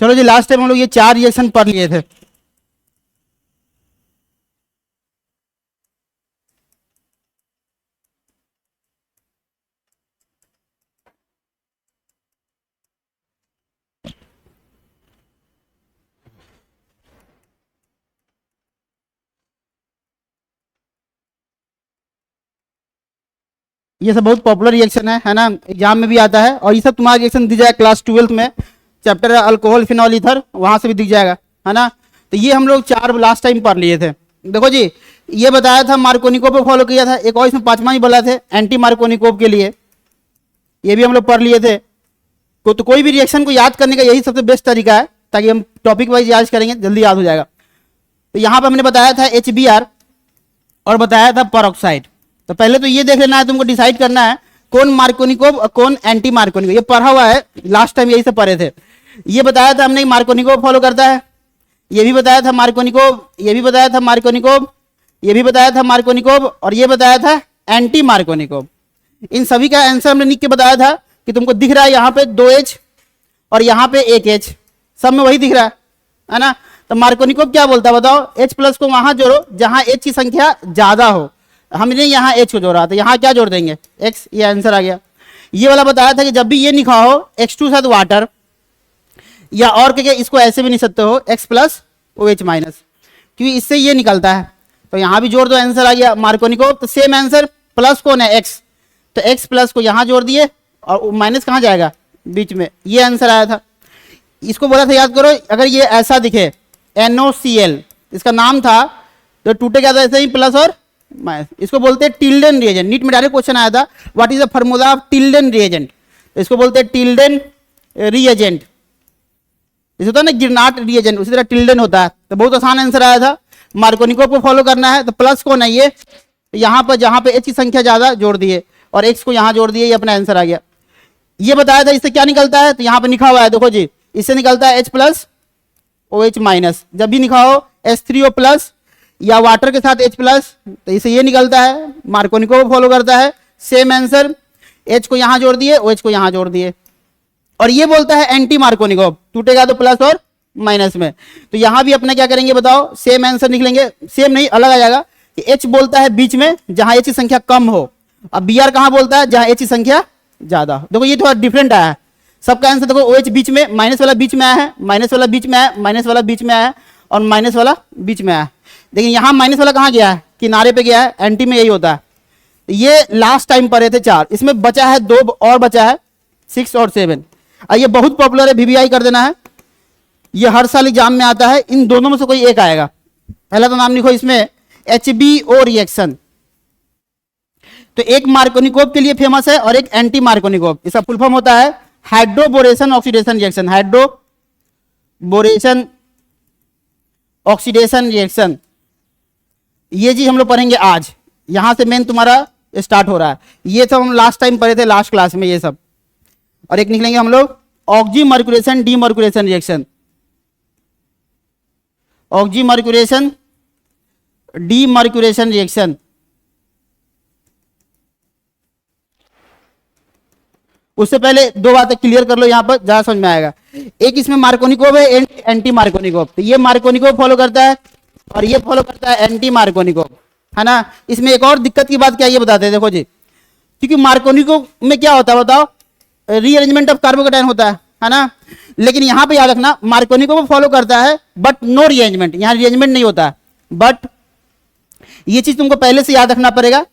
चलो जी, last time हम लोग ये 4 रिएक्शन पढ़ लिए थे। ये सब बहुत पॉपुलर रिएक्शन है ना, एग्जाम में भी आता है। और ये सब तुम्हारा रिएक्शन दी जाएगा क्लास 12th में, चैप्टर अल्कोहल फिनॉल ईथर, वहां से भी दिख जाएगा, है ना। तो ये हम लोग 4 लास्ट टाइम पढ़ लिए थे। देखो जी, ये बताया था मार्कोनिकोव पे फॉलो किया था, एक और इसमें 5वां ही बोला थे एंटी मार्कोनिकोव के लिए, ये भी हम लोग पढ़ लिए थे। तो कोई भी रिएक्शन को याद करने का यही सबसे बेस्ट तरीका है, ताकि हम टॉपिक वाइज याद करेंगे जल्दी याद हो जाएगा। तो यहाँ पे हमने बताया था HBr और बताया था परऑक्साइड। तो पहले तो ये देख लेना है, तुमको डिसाइड करना है कौन मार्कोनिकोव और कौन एंटी मार्कोनिकोव। ये पढ़ा हुआ है, लास्ट टाइम यही से पढ़े थे। ये बताया था हमने मार्कोनिकोव फॉलो करता है, ये भी बताया था मार्कोनिकोव, ये भी बताया था मार्कोनिकोव, ये भी बताया था मार्कोनिकोव, और ये बताया था एंटी मार्कोनिकोव। इन सभी का आंसर हमने लिख के बताया था कि तुमको दिख रहा है यहाँ पे 2H और यहाँ पे 1H, सब में वही दिख रहा है ना। तो मार्कोनिकोव क्या बोलता है बताओ, H प्लस को वहां जोड़ो जहां H की संख्या ज्यादा हो। हमने यहाँ H को जोड़ा, तो यहाँ क्या जोड़ देंगे, X, ये आंसर आ गया। ये वाला बताया था कि जब भी ये लिखा हो H2 साथ वाटर, या और क्या, इसको ऐसे भी नहीं सकते हो X प्लस OH माइनस, क्योंकि इससे ये निकलता है। तो यहाँ भी जोड़ दो, आंसर आ गया मार्कोनिकोव। तो सेम आंसर, प्लस कौन है, X, तो X प्लस को यहाँ जोड़ दिए और माइनस कहाँ जाएगा, बीच में, ये आंसर आया था। इसको बोला था याद करो, अगर ये ऐसा दिखे NOCl, इसका नाम था, तो टूटेगा तो ऐसे ही प्लस और माइनस। इसको बोलते हैं टिल्डन रिएजेंट। नीट में डायरेक्ट क्वेश्चन आया था, what is the formula of Tilden reagent, तो इसको बोलते हैं टिल्डन रिएजेंट। जैसे होता है ना गिरनाट रिएजेंट, उसी तरह टिल्डन होता है। तो बहुत आसान आंसर आया था। मार्कोनिकोव को फॉलो करना है, तो प्लस कौन है ये, यहाँ पर जहां पे H की संख्या ज्यादा जोड़ दिए और X को यहाँ जोड़ दिए, ये अपना आंसर आ गया। ये बताया था इससे क्या निकलता है, तो यहाँ पे लिखा हुआ है, देखो जी, इससे निकलता है H प्लस OH माइनस। जब भी लिखा हो H3O प्लस या वाटर के साथ H प्लस, तो इसे ये निकलता है। मार्कोनिकोव फॉलो करता है, सेम आंसर, H को यहाँ जोड़ दिए, OH को यहाँ जोड़ दिए। और ये बोलता है एंटी मार्कोनिकोव, टूटेगा तो प्लस और माइनस में। तो यहां भी अपने क्या करेंगे बताओ, सेम आंसर निकलेंगे, सेम नहीं अलग आ जाएगा कि H बोलता है बीच में जहां H की संख्या कम हो, अब Br कहां बोलता है जहां H की संख्या ज्यादा हो। देखो ये थोड़ा डिफरेंट आया है सबका आंसर। देखो OH बीच में, माइनस वाला बीच में आया है, माइनस वाला बीच में आया, माइनस वाला बीच में आया है, और माइनस वाला बीच में आया है। लेकिन यहाँ माइनस वाला कहाँ गया है, किनारे पे गया है। एंटी में यही होता है। ये लास्ट टाइम पढ़े थे 4, इसमें बचा है 2 और बचा है 6 और 7। ये बहुत पॉपुलर है, VBI कर देना है, ये हर साल एग्जाम में आता है। इन दोनों में से कोई एक आएगा। पहला तो नाम लिखो इसमें, HBO रिएक्शन। तो एक मार्कोनिकोव के लिए फेमस है और एक एंटी मार्कोनिकोव। इसका फुल फॉर्म होता है hydroboration oxidation reaction, hydroboration oxidation reaction. ये चीज हम लोग पढ़ेंगे आज, यहां से मेन तुम्हारा स्टार्ट हो रहा है। ये सब हम लास्ट टाइम पढ़े थे लास्ट क्लास में ये सब। और एक निकलेंगे हम लोग oxymercuration demercuration reaction, oxymercuration demercuration reaction. उससे पहले 2 बातें क्लियर कर लो, यहां पर ज्यादा समझ में आएगा। एक इसमें मार्कोनिकोव है, एंटी मार्कोनिकोव। तो ये मार्कोनिकोव फॉलो करता है और ये फॉलो करता है एंटी मार्कोनिकोव, है ना। इसमें एक और दिक्कत की बात क्या है ये बताते हैं, देखो जी, क्योंकि मार्कोनिकोव में क्या होता है बताओ, रीअरेंजमेंट ऑफ कार्बोकेटायन होता है ना। लेकिन यहां पे याद रखना, मार्कोनिकोव फॉलो करता है बट नो रीअरेंजमेंट, यहां रीअरेंजमेंट नहीं होता है। बट ये चीज तुमको पहले से याद रखना पड़ेगा,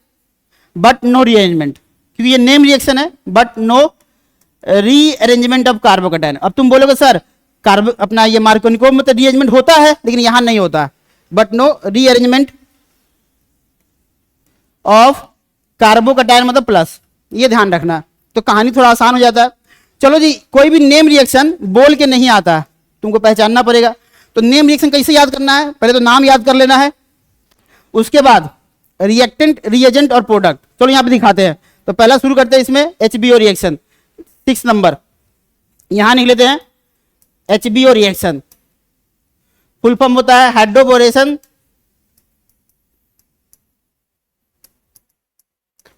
बट नो रीअरेंजमेंट, क्योंकि ये नेम रिएक्शन है, but no rearrangement of carbocation. अब तुम बोलोगे सर कार्बो अपना ये मार्कोनिकोव में तो रीअरेंजमेंट होता है लेकिन यहां नहीं होता, but no rearrangement of carbocation मतलब प्लस, ये ध्यान रखना। तो कहानी थोड़ा आसान हो जाता है। चलो जी, कोई भी नेम रिएक्शन बोल के नहीं आता, तुमको पहचानना पड़ेगा। तो नेम रिएक्शन कैसे याद करना है, पहले तो नाम याद कर लेना है, उसके बाद रिएक्टेंट, रिएजेंट और प्रोडक्ट। चलो यहां पे दिखाते हैं। तो पहला शुरू करते हैं इसमें HBO रिएक्शन, 6 नंबर यहां लिख लेते हैं। HBO रिएक्शन फुल फॉर्म होता है हाइड्रोबोरेशन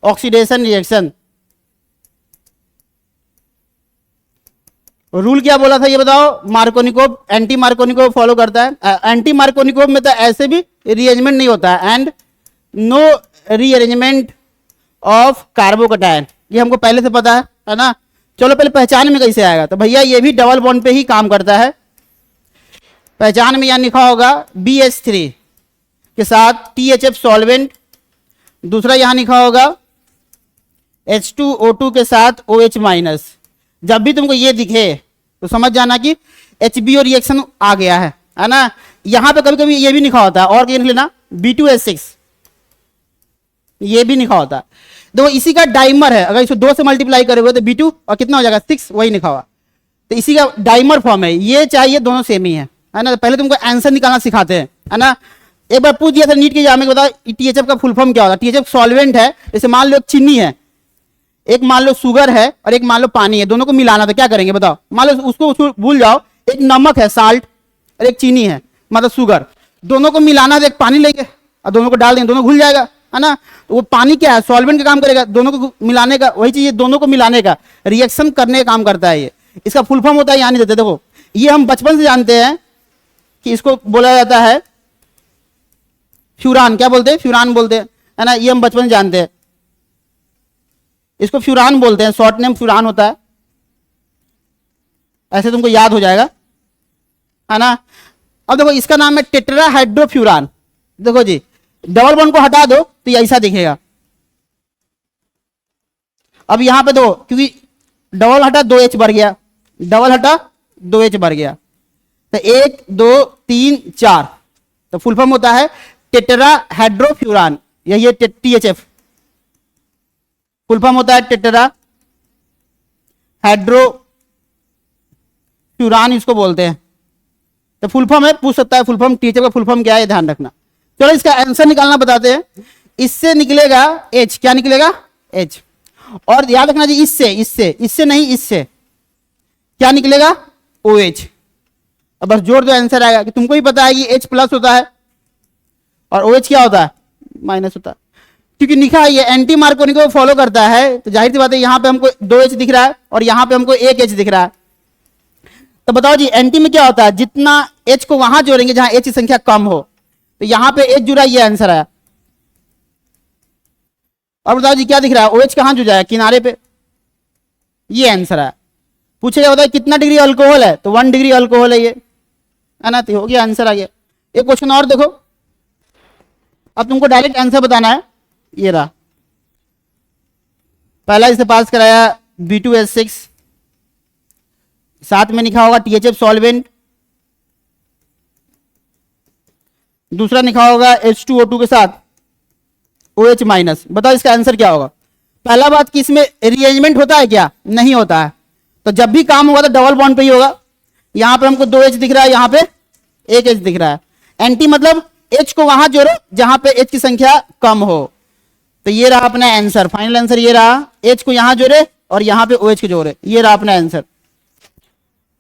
ऑक्सीडेशन रिएक्शन। रूल क्या बोला था ये बताओ? मार्कोनिकोव एंटी मार्कोनिकोव फॉलो करता है। एंटी मार्कोनिकोव में तो ऐसे भी रीअरेंजमेंट नहीं होता है, and no rearrangement of carbocation, ये हमको पहले से पता है ना। चलो पहले पहचान में कैसे आएगा, तो भैया ये भी डबल बॉन्ड पे ही काम करता है। पहचान में यहां लिखा होगा BH3 के साथ THF सॉल्वेंट, दूसरा यहां लिखा होगा H2O2 के साथ OH माइनस। जब भी तुमको ये दिखे तो समझ जाना कि HBO रिएक्शन आ गया है ना। यहां पे कभी कभी ये भी लिखा होता है, और क्या लिख लेना, B2H6 ये भी लिखा होता है। देखो इसी का डाइमर है, अगर इसको 2 से मल्टीप्लाई करोगे तो B2 और कितना हो जाएगा 6, वही लिखा हुआ। तो इसी का डाइमर फॉर्म है, ये चाहिए दोनों सेम ही है ना। तो पहले तुमको आंसर निकालना सिखाते हैं, है ना। एक बार पूछ दिया था नीट के एग्जाम में, बताओ THF का फुल फॉर्म क्या होता है? THF सॉल्वेंट है, जैसे मान लो एक चीनी है, एक मान लो शुगर है, और एक मान लो पानी है, दोनों को मिलाना था, क्या करेंगे बताओ? मान लो उसको भूल जाओ, एक नमक है साल्ट और एक चीनी है मतलब शुगर, दोनों को मिलाना था, एक पानी लेंगे और दोनों को डाल देंगे, दोनों घुल जाएगा, है ना। वो पानी क्या है? सॉल्वेंट का काम करेगा, दोनों को मिलाने का, वही चीज दोनों को मिलाने का, रिएक्शन करने का काम करता है ये। इसका फुल फॉर्म होता है, यहाँ नहीं देते, देखो ये हम बचपन से जानते हैं कि इसको बोला जाता है फ्यूरान, क्या बोलते हैं? फ्यूरान बोलते हैं, है ना। ये हम बचपन से जानते हैं, इसको फ्यूरान बोलते हैं, शॉर्ट नेम फ्यूरान होता है, ऐसे तुमको याद हो जाएगा, है ना। अब देखो इसका नाम है टेट्राहाइड्रोफ्यूरान। देखो जी, डबल बॉन्ड को हटा दो तो ये ऐसा दिखेगा। अब यहां पे दो, क्योंकि डबल हटा 2H बढ़ गया, डबल हटा 2H बढ़ गया, तो 1 2 3 4, तो फुल फॉर्म होता है टेट्राहाइड्रोफ्यूरान, यही है THF। फुल फॉर्म होता है टेट्राहाइड्रोफ्यूरान, इसको बोलते हैं। तो फुल फॉर्म है, पूछ सकता है फुल फॉर्म, THF का फुल फॉर्म क्या है, ध्यान रखना। चलो इसका आंसर निकालना बताते हैं। इससे निकलेगा H, क्या निकलेगा? H। और याद रखना जी, इससे नहीं, इससे क्या निकलेगा? OH। अब बस जोड़ दो, आंसर आएगा। कि तुमको ही पता है कि H प्लस होता है और OH क्या होता है? माइनस होता है। क्योंकि लिखा है ये एंटी मार्कोनिकोव फॉलो करता है, तो जाहिर सी बात है यहां पे हमको 2H दिख रहा है और यहां पे हमको 1H दिख रहा है। तो बताओ जी एंटी में क्या होता है? जितना H को वहां जोड़ेंगे जहां H की संख्या कम हो, तो यहां पे H जुड़ा, ये आंसर आया। और बताओ जी क्या दिख रहा है? OH कहां जुड़ा है? किनारे पे, ये आंसर आया। पूछेगा बताओ कितना डिग्री अल्कोहल है? तो 1 डिग्री अल्कोहल है ये, है ना। तो हो गया, आंसर आ गया। एक क्वेश्चन और देखो, अब तुमको डायरेक्ट आंसर बताना है। ये रहा, पहला इसे पास कराया B2H6, साथ में लिखा होगा THF सॉल्वेंट, दूसरा लिखा होगा H2O2 के साथ OH माइनस। बताओ इसका आंसर क्या होगा? पहला बात कि इसमें रीअरेंजमेंट होता है क्या? नहीं होता है। तो जब भी काम होगा तो डबल बॉन्ड पे ही होगा। यहां पे हमको 2H दिख रहा है, यहां पे 1H दिख रहा है। एंटी मतलब H को वहां जोड़ो जहां पे H की संख्या कम हो। तो ये रहा अपना आंसर, फाइनल आंसर ये रहा। H को यहां जोड़े और यहां पे OH को जोड़े, ये रहा अपना आंसर,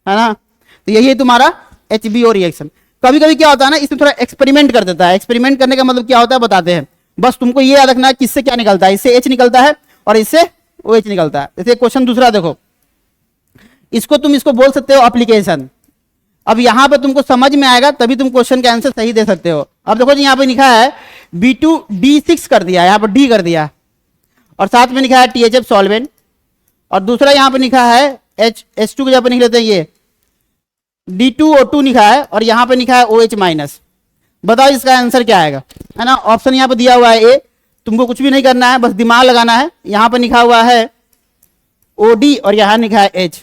है ना। तो यही है तुम्हारा HBO रिएक्शन। कभी कभी क्या होता है ना, इसमें थोड़ा एक्सपेरिमेंट कर देता है। एक्सपेरिमेंट करने का मतलब क्या होता है बताते हैं। बस तुमको ये याद रखना है किससे क्या निकलता है। इससे H निकलता है और इससे OH निकलता है। जैसे क्वेश्चन दूसरा देखो, इसको बोल सकते हो एप्लीकेशन। अब यहां पे तुमको समझ में आएगा तभी तुम क्वेश्चन का आंसर सही दे सकते हो। अब देखो जी, यहां पे लिखा है B2D6 कर दिया, यहां पर D कर दिया, और साथ में लिखा है THF सॉल्वेंट, और दूसरा यहां पे लिखा है H2 के जगह पे लिख लेते हैं ये D2O2 लिखा है, और यहां पे लिखा है OH माइनस। बताओ इसका आंसर क्या आएगा, है ना। ऑप्शन यहां पे दिया हुआ है A, तुमको कुछ भी नहीं करना है, बस दिमाग लगाना है। यहां पे लिखा हुआ है OD और यहां लिखा है H,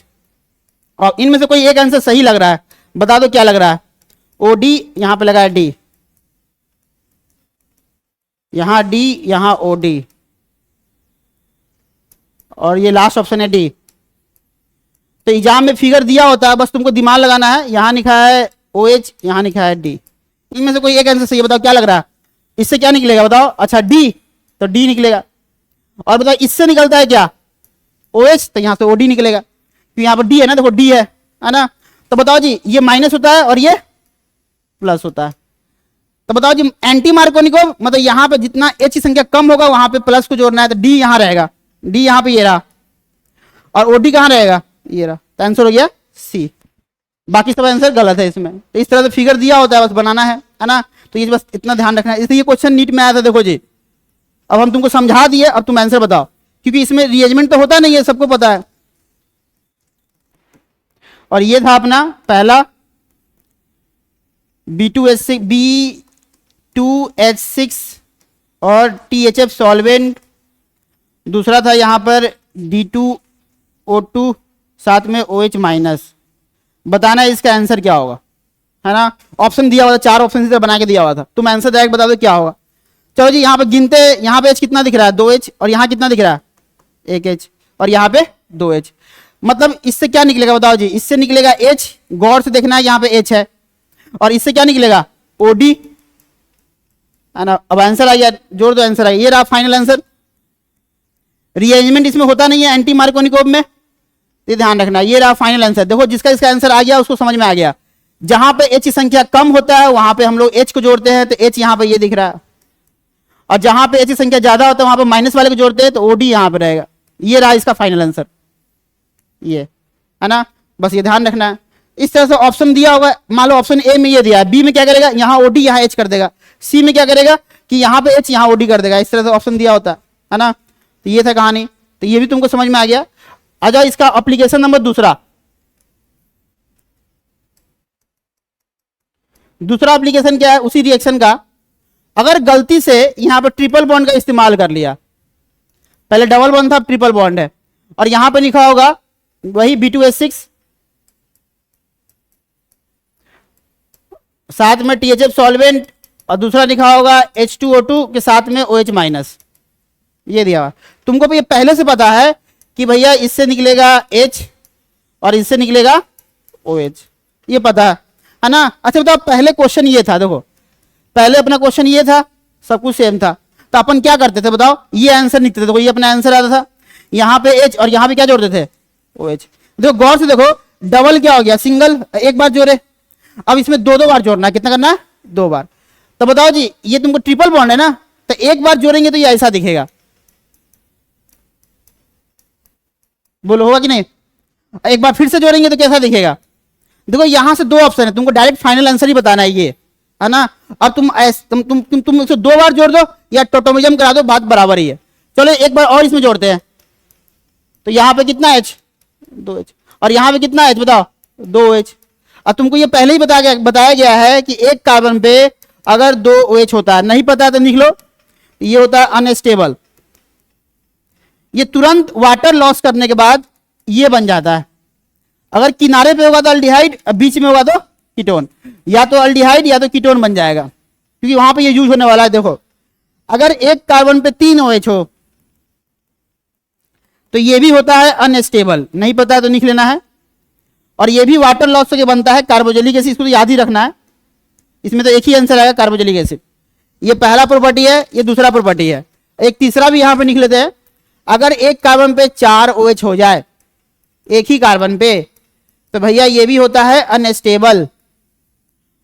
और इनमें से कोई एक आंसर सही लग रहा है, बता दो क्या लग रहा है। OD, यहां पे लगा है D, यहां D, यहां OD, और ये लास्ट ऑप्शन है D। तो एग्जाम में फिगर दिया होता है, बस तुमको दिमाग लगाना है। यहां लिखा है OH, यहां लिखा है D, इनमें से कोई एक आंसर सही है, बताओ क्या लग रहा है। इससे क्या निकलेगा बताओ? अच्छा D, तो D निकलेगा। और बताओ इससे निकलता है क्या? OH, तो यहां से OD निकलेगा, क्योंकि यहां पर D है ना, देखो D है ना। तो बताओ जी ये माइनस होता है और ये प्लस होता है। तो बताओ जी एंटी मार्कोनिकोव मतलब यहां पे जितना H की संख्या कम होगा वहां पे प्लस को जोड़ना है, तो D यहां रहेगा, D यहां पे ये रहा, और OD कहां रहेगा? ये रहा। तो आंसर हो गया सी। बाकी सब आंसर गलत है इसमें। तो इस तरह से फिगर दिया होता है, बस बनाना है ना। तो ये बस इतना ध्यान रखना है, इसलिए ये क्वेश्चन नीट में आया था। देखो जी, अब हम तुमको समझा दिए, अब तुम आंसर बताओ, क्योंकि इसमें रीअरेंजमेंट तो होता नहीं है, सबको पता है। और ये था अपना पहला B2H6 और THF सॉल्वेंट। दूसरा था यहां पर D2O2 साथ में OH माइनस। बताना है इसका आंसर क्या होगा, है ना। ऑप्शन दिया हुआ था, 4 ऑप्शन इधर बना के दिया हुआ था, तुम आंसर डायरेक्ट बता दो क्या होगा। चलो जी, यहां पे गिनते, यहां पे H कितना दिख रहा है 2H, और यहां कितना दिख रहा है 1H, और यहां पे 2H। मतलब इससे क्या निकलेगा बताओ जी, इससे निकलेगा H, गौर से देखना है यहां पे H है, और इससे क्या निकलेगा OD, है ना। अब आंसर आ गया, जोड़ दो आंसर आ गया, ये रहा फाइनल आंसर। रीअरेंजमेंट इसमें होता नहीं है एंटी मार्कोनिकोव में, ये ध्यान रखना। ये रहा फाइनल आंसर। देखो जिसका इसका आंसर आ गया उसको समझ में आ गया। जहां पे H की संख्या कम होता है वहां पे हम लोग H को जोड़ते हैं, तो H यहां पे ये दिख रहा है, और जहां पे H की संख्या ज्यादा होता है वहां पे माइनस वाले को जोड़ते हैं, तो OD यहां पे रहेगा। ये रहा इसका फाइनल आंसर, ये है ना। बस ये ध्यान रखना है। इस तरह से ऑप्शन दिया होगा, मान लो ऑप्शन ए में ये दिया है, बी में क्या करेगा, यहाँ OD यहाँ H कर देगा, सी में क्या करेगा कि यहाँ पे H यहाँ OD कर देगा। इस तरह से ऑप्शन दिया होता है ना। तो ये था कहानी, तो ये भी तुमको समझ में आ गया। आ जाओ इसका एप्लीकेशन नंबर दूसरा एप्लीकेशन क्या है उसी रिएक्शन का। अगर गलती से यहां पर ट्रिपल बॉन्ड का इस्तेमाल कर लिया, पहले डबल बॉन्ड था अब ट्रिपल बॉन्ड है, और यहां पे लिखा होगा वही B2H6 साथ में THF सॉल्वेंट, और दूसरा लिखा होगा H2O2 के साथ में OH माइनस, ये दिया हुआ। तुमको भी ये पहले से पता है कि भैया इससे निकलेगा H और इससे निकलेगा OH, ये पता है ना। अच्छा बताओ, पहले क्वेश्चन ये था, देखो पहले अपना क्वेश्चन ये था, सब कुछ सेम था, तो अपन क्या करते थे बताओ, ये आंसर लिखते थे। देखो ये अपना आंसर आता था, यहां पे H और यहां पे क्या जोड़ते थे OH। देखो गौर से देखो, डबल क्या हो गया, सिंगल एक बार जोड़े, अब इसमें 2 बार जोड़ना है। कितना करना है 2 बार। तो बताओ जी, ये तुमको ट्रिपल बॉन्ड है ना, तो एक बार जोड़ेंगे तो ये ऐसा दिखेगा, बोलो होगा कि नहीं। एक बार फिर से जोड़ेंगे तो कैसा दिखेगा। देखो यहां से 2 ऑप्शन है, तुमको डायरेक्ट फाइनल आंसर ही बताना है, ये है ना। अब तुम इसे 2 बार जोड़ दो या टोटोमिज्म करा दो, बात बराबर ही है। चलो एक बार और इसमें जोड़ते हैं, तो यहां पे कितना H 2H, और यहां पे कितना H बताओ 2H। अब तुमको ये पहले ही बताया गया है कि एक कार्बन पे अगर 2 OH होता है, नहीं पता है तो लिख लो, ये होता है अनस्टेबल। ये तुरंत वाटर लॉस करने के बाद ये बन जाता है। अगर किनारे पे होगा तो अल्डिहाइड, बीच में होगा तो कीटोन, या तो अल्डिहाइड या तो कीटोन बन जाएगा, क्योंकि वहां पे ये यूज होने वाला है। देखो अगर एक कार्बन पे 3 OH हो तो ये भी होता है अनस्टेबल, नहीं पता है तो लिख लेना है। और ये भी वाटर लॉस से बनता है कार्बोजेलिक एसिड, इसको तो याद ही रखना है। इसमें तो एक ही आंसर आएगा कार्बोजेलिक एसिड। ये पहला प्रॉपर्टी है, ये दूसरा प्रॉपर्टी है। एक तीसरा भी यहां पे लिख लेते हैं, अगर एक कार्बन पे 4 OH हो जाए एक ही कार्बन पे, तो भैया ये भी होता है अनस्टेबल,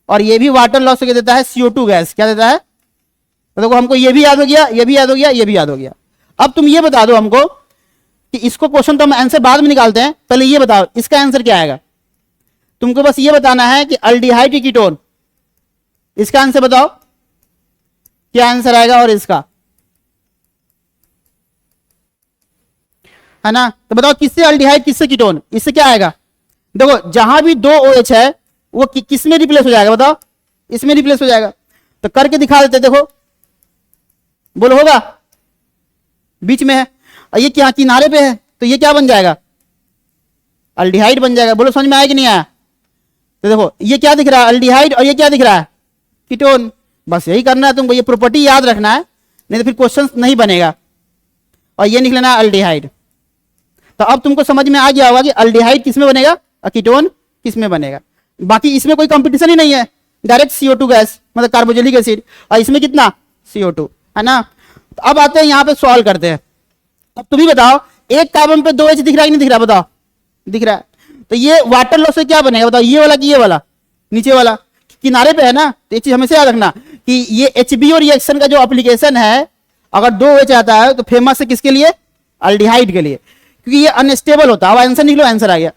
और ये भी वाटर लॉस से देता है CO2 गैस। क्या देता है तो देखो, हमको ये भी याद हो गया, ये भी याद हो गया, ये भी याद हो गया। अब तुम ये बता दो हमको कि इसको क्वेश्चन तो हम आंसर बाद में निकालते हैं, पहले ये बताओ इसका आंसर क्या आएगा। तुमको बस ये बताना है कि अल्डिहाइड कीटोन, इसका आंसर बताओ क्या आंसर आएगा, और इसका, है ना। तो बताओ किससे अल्डिहाइड किससे कीटोन, इससे क्या आएगा। देखो जहां भी 2 OH है वो किस में रिप्लेस हो जाएगा बताओ, इसमें रिप्लेस हो जाएगा। तो करके दिखा देते, देखो बोलो होगा, बीच में है और ये क्या किनारे पे है, तो ये क्या बन जाएगा अल्डिहाइड बन जाएगा। बोलो समझ में आया कि नहीं आया। तो देखो ये क्या दिख रहा है अल्डिहाइड, और ये क्या दिख रहा है कीटोन। बस यही करना है तुमको, ये प्रॉपर्टी याद रखना है, नहीं तो फिर क्वेश्चन नहीं बनेगा। और ये निकलना है अल्डिहाइड। तो अब तुमको समझ में आ गया होगा कि अल्डिहाइड किसमें बनेगा और कीटोन किसमें बनेगा। बाकी इसमें कोई कंपटीशन ही नहीं है, डायरेक्ट CO2 गैस मतलब कार्बोजेलिक एसिड, और इसमें कितना CO2, है ना। तो अब आते हैं यहां पे सॉल्व करते हैं। अब तुम ही बताओ, एक कार्बन पे 2H दिख रहा है कि नहीं दिख रहा, बताओ दिख रहा है। तो ये वाटर लॉस से क्या बनेगा बताओ, ये वाला कि ये वाला नीचे वाला किनारे पे है ना। तो एक चीज हमेशा याद रखना कि ये HBO रिएक्शन का जो एप्लीकेशन है, अगर 2H आता है तो फेमस है किसके लिए, अल्डिहाइड के लिए, क्योंकि ये अनस्टेबल होता है। अब आंसर निकलो, आंसर आ गया।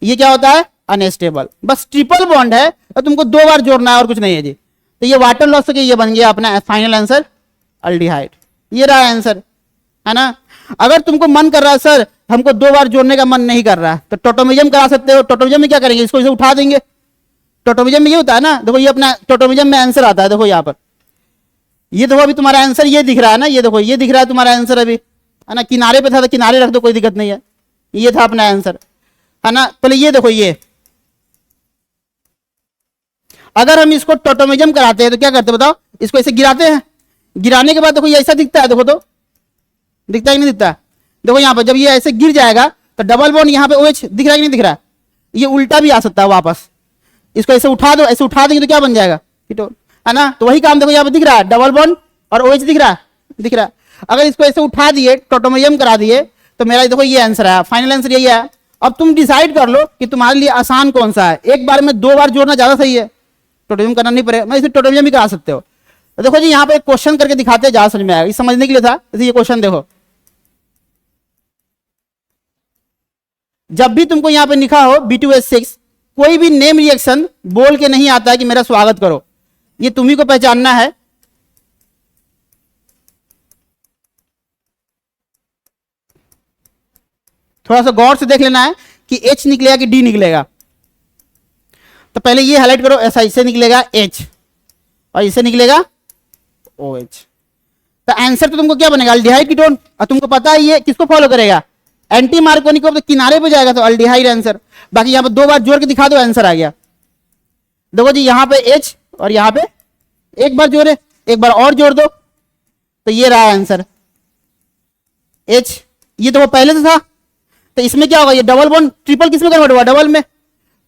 ये क्या होता है, अनस्टेबल। बस ट्रिपल बॉन्ड है और तुमको 2 बार जोड़ना है और कुछ नहीं है जी। तो ये वाटर लॉस के ये बन गया अपना फाइनल आंसर अल्डिहाइड। ये रहा आंसर, है ना। अगर तुमको मन कर रहा है सर हमको 2 बार जोड़ने का मन नहीं कर रहा है, तो टोटोमिज्म करा सकते हो। टोटोमिज्म में क्या करेंगे, इसको इसे उठा देंगे। टोटोमिज्म में ये होता है ना, देखो ये अपना टोटोमिज्म में आंसर आता है, देखो यहाँ पर ये देखो अभी तुम्हारा आंसर ये दिख रहा है ना, ये देखो ये दिख रहा है तुम्हारा आंसर अभी, है ना। किनारे पे था तो किनारे रख दो, कोई दिक्कत नहीं है। ये था अपना आंसर, है ना। पहले ये देखो, ये अगर हम इसको टोटोमिज्म कराते हैं तो क्या करते हैं बताओ, इसको ऐसे गिराते हैं। गिराने के बाद देखो ये ऐसा दिखता है, देखो तो दिखता है कि नहीं दिखता। देखो यहाँ पर जब ये ऐसे गिर जाएगा तो डबल बॉन्ड यहाँ पे OH दिख रहा है कि नहीं दिख रहा। ये उल्टा भी आ सकता है वापस। इसको ऐसे उठा दो, ऐसे उठा देंगे तो क्या बन जाएगा, कीटोन, है ना। तो वही काम देखो यहाँ पे दिख रहा है, डबल बॉन्ड और OH दिख रहा है। अगर इसको ऐसे उठा दिए, टोटोमिज्म करा दिए, तो मेरा देखो ये आंसर है, फाइनल आंसर यही है। अब तुम डिसाइड कर लो कि तुम्हारे लिए आसान कौन सा है। एक बार में 2 बार जोड़ना ज्यादा सही है, टोटोमिज्म करना नहीं पड़ेगा। मैं इसे टोटोमिज्म भी करा सकते हो। तो देखो जी यहाँ पे एक क्वेश्चन करके दिखाते हैं, ज्यादा समझ में आएगा। ये समझने के लिए था, जैसे ये क्वेश्चन देखो, जब भी तुमको यहाँ पे लिखा हो B2H6, कोई भी नेम रिएक्शन बोल के नहीं आता है कि मेरा स्वागत करो, ये तुम्ही को पहचानना है। थोड़ा सा गौर से देख लेना है कि H निकलेगा कि D निकलेगा। तो पहले ये हाईलाइट करो, ऐसा इससे निकलेगा H और इससे निकलेगा OH। तो आंसर तो तुमको क्या बनेगा, अल्डिहाइड कीटोन। और तुमको पता है ये किसको फॉलो करेगा, एंटी मार्कोनी को। तो किनारे पे जाएगा तो अल्डिहाइड आंसर। बाकी यहाँ पे 2 बार जोड़ के दिखा दो, आंसर आ गया। देखो जी यहाँ पे H और यहाँ पे एक बार जोड़े, एक बार और जोड़ दो, तो ये रहा आंसर H। ये तो वो पहले से था, तो इसमें क्या होगा, ये डबल बॉन्ड ट्रिपल किस में कन्वर्ट होगा, डबल में।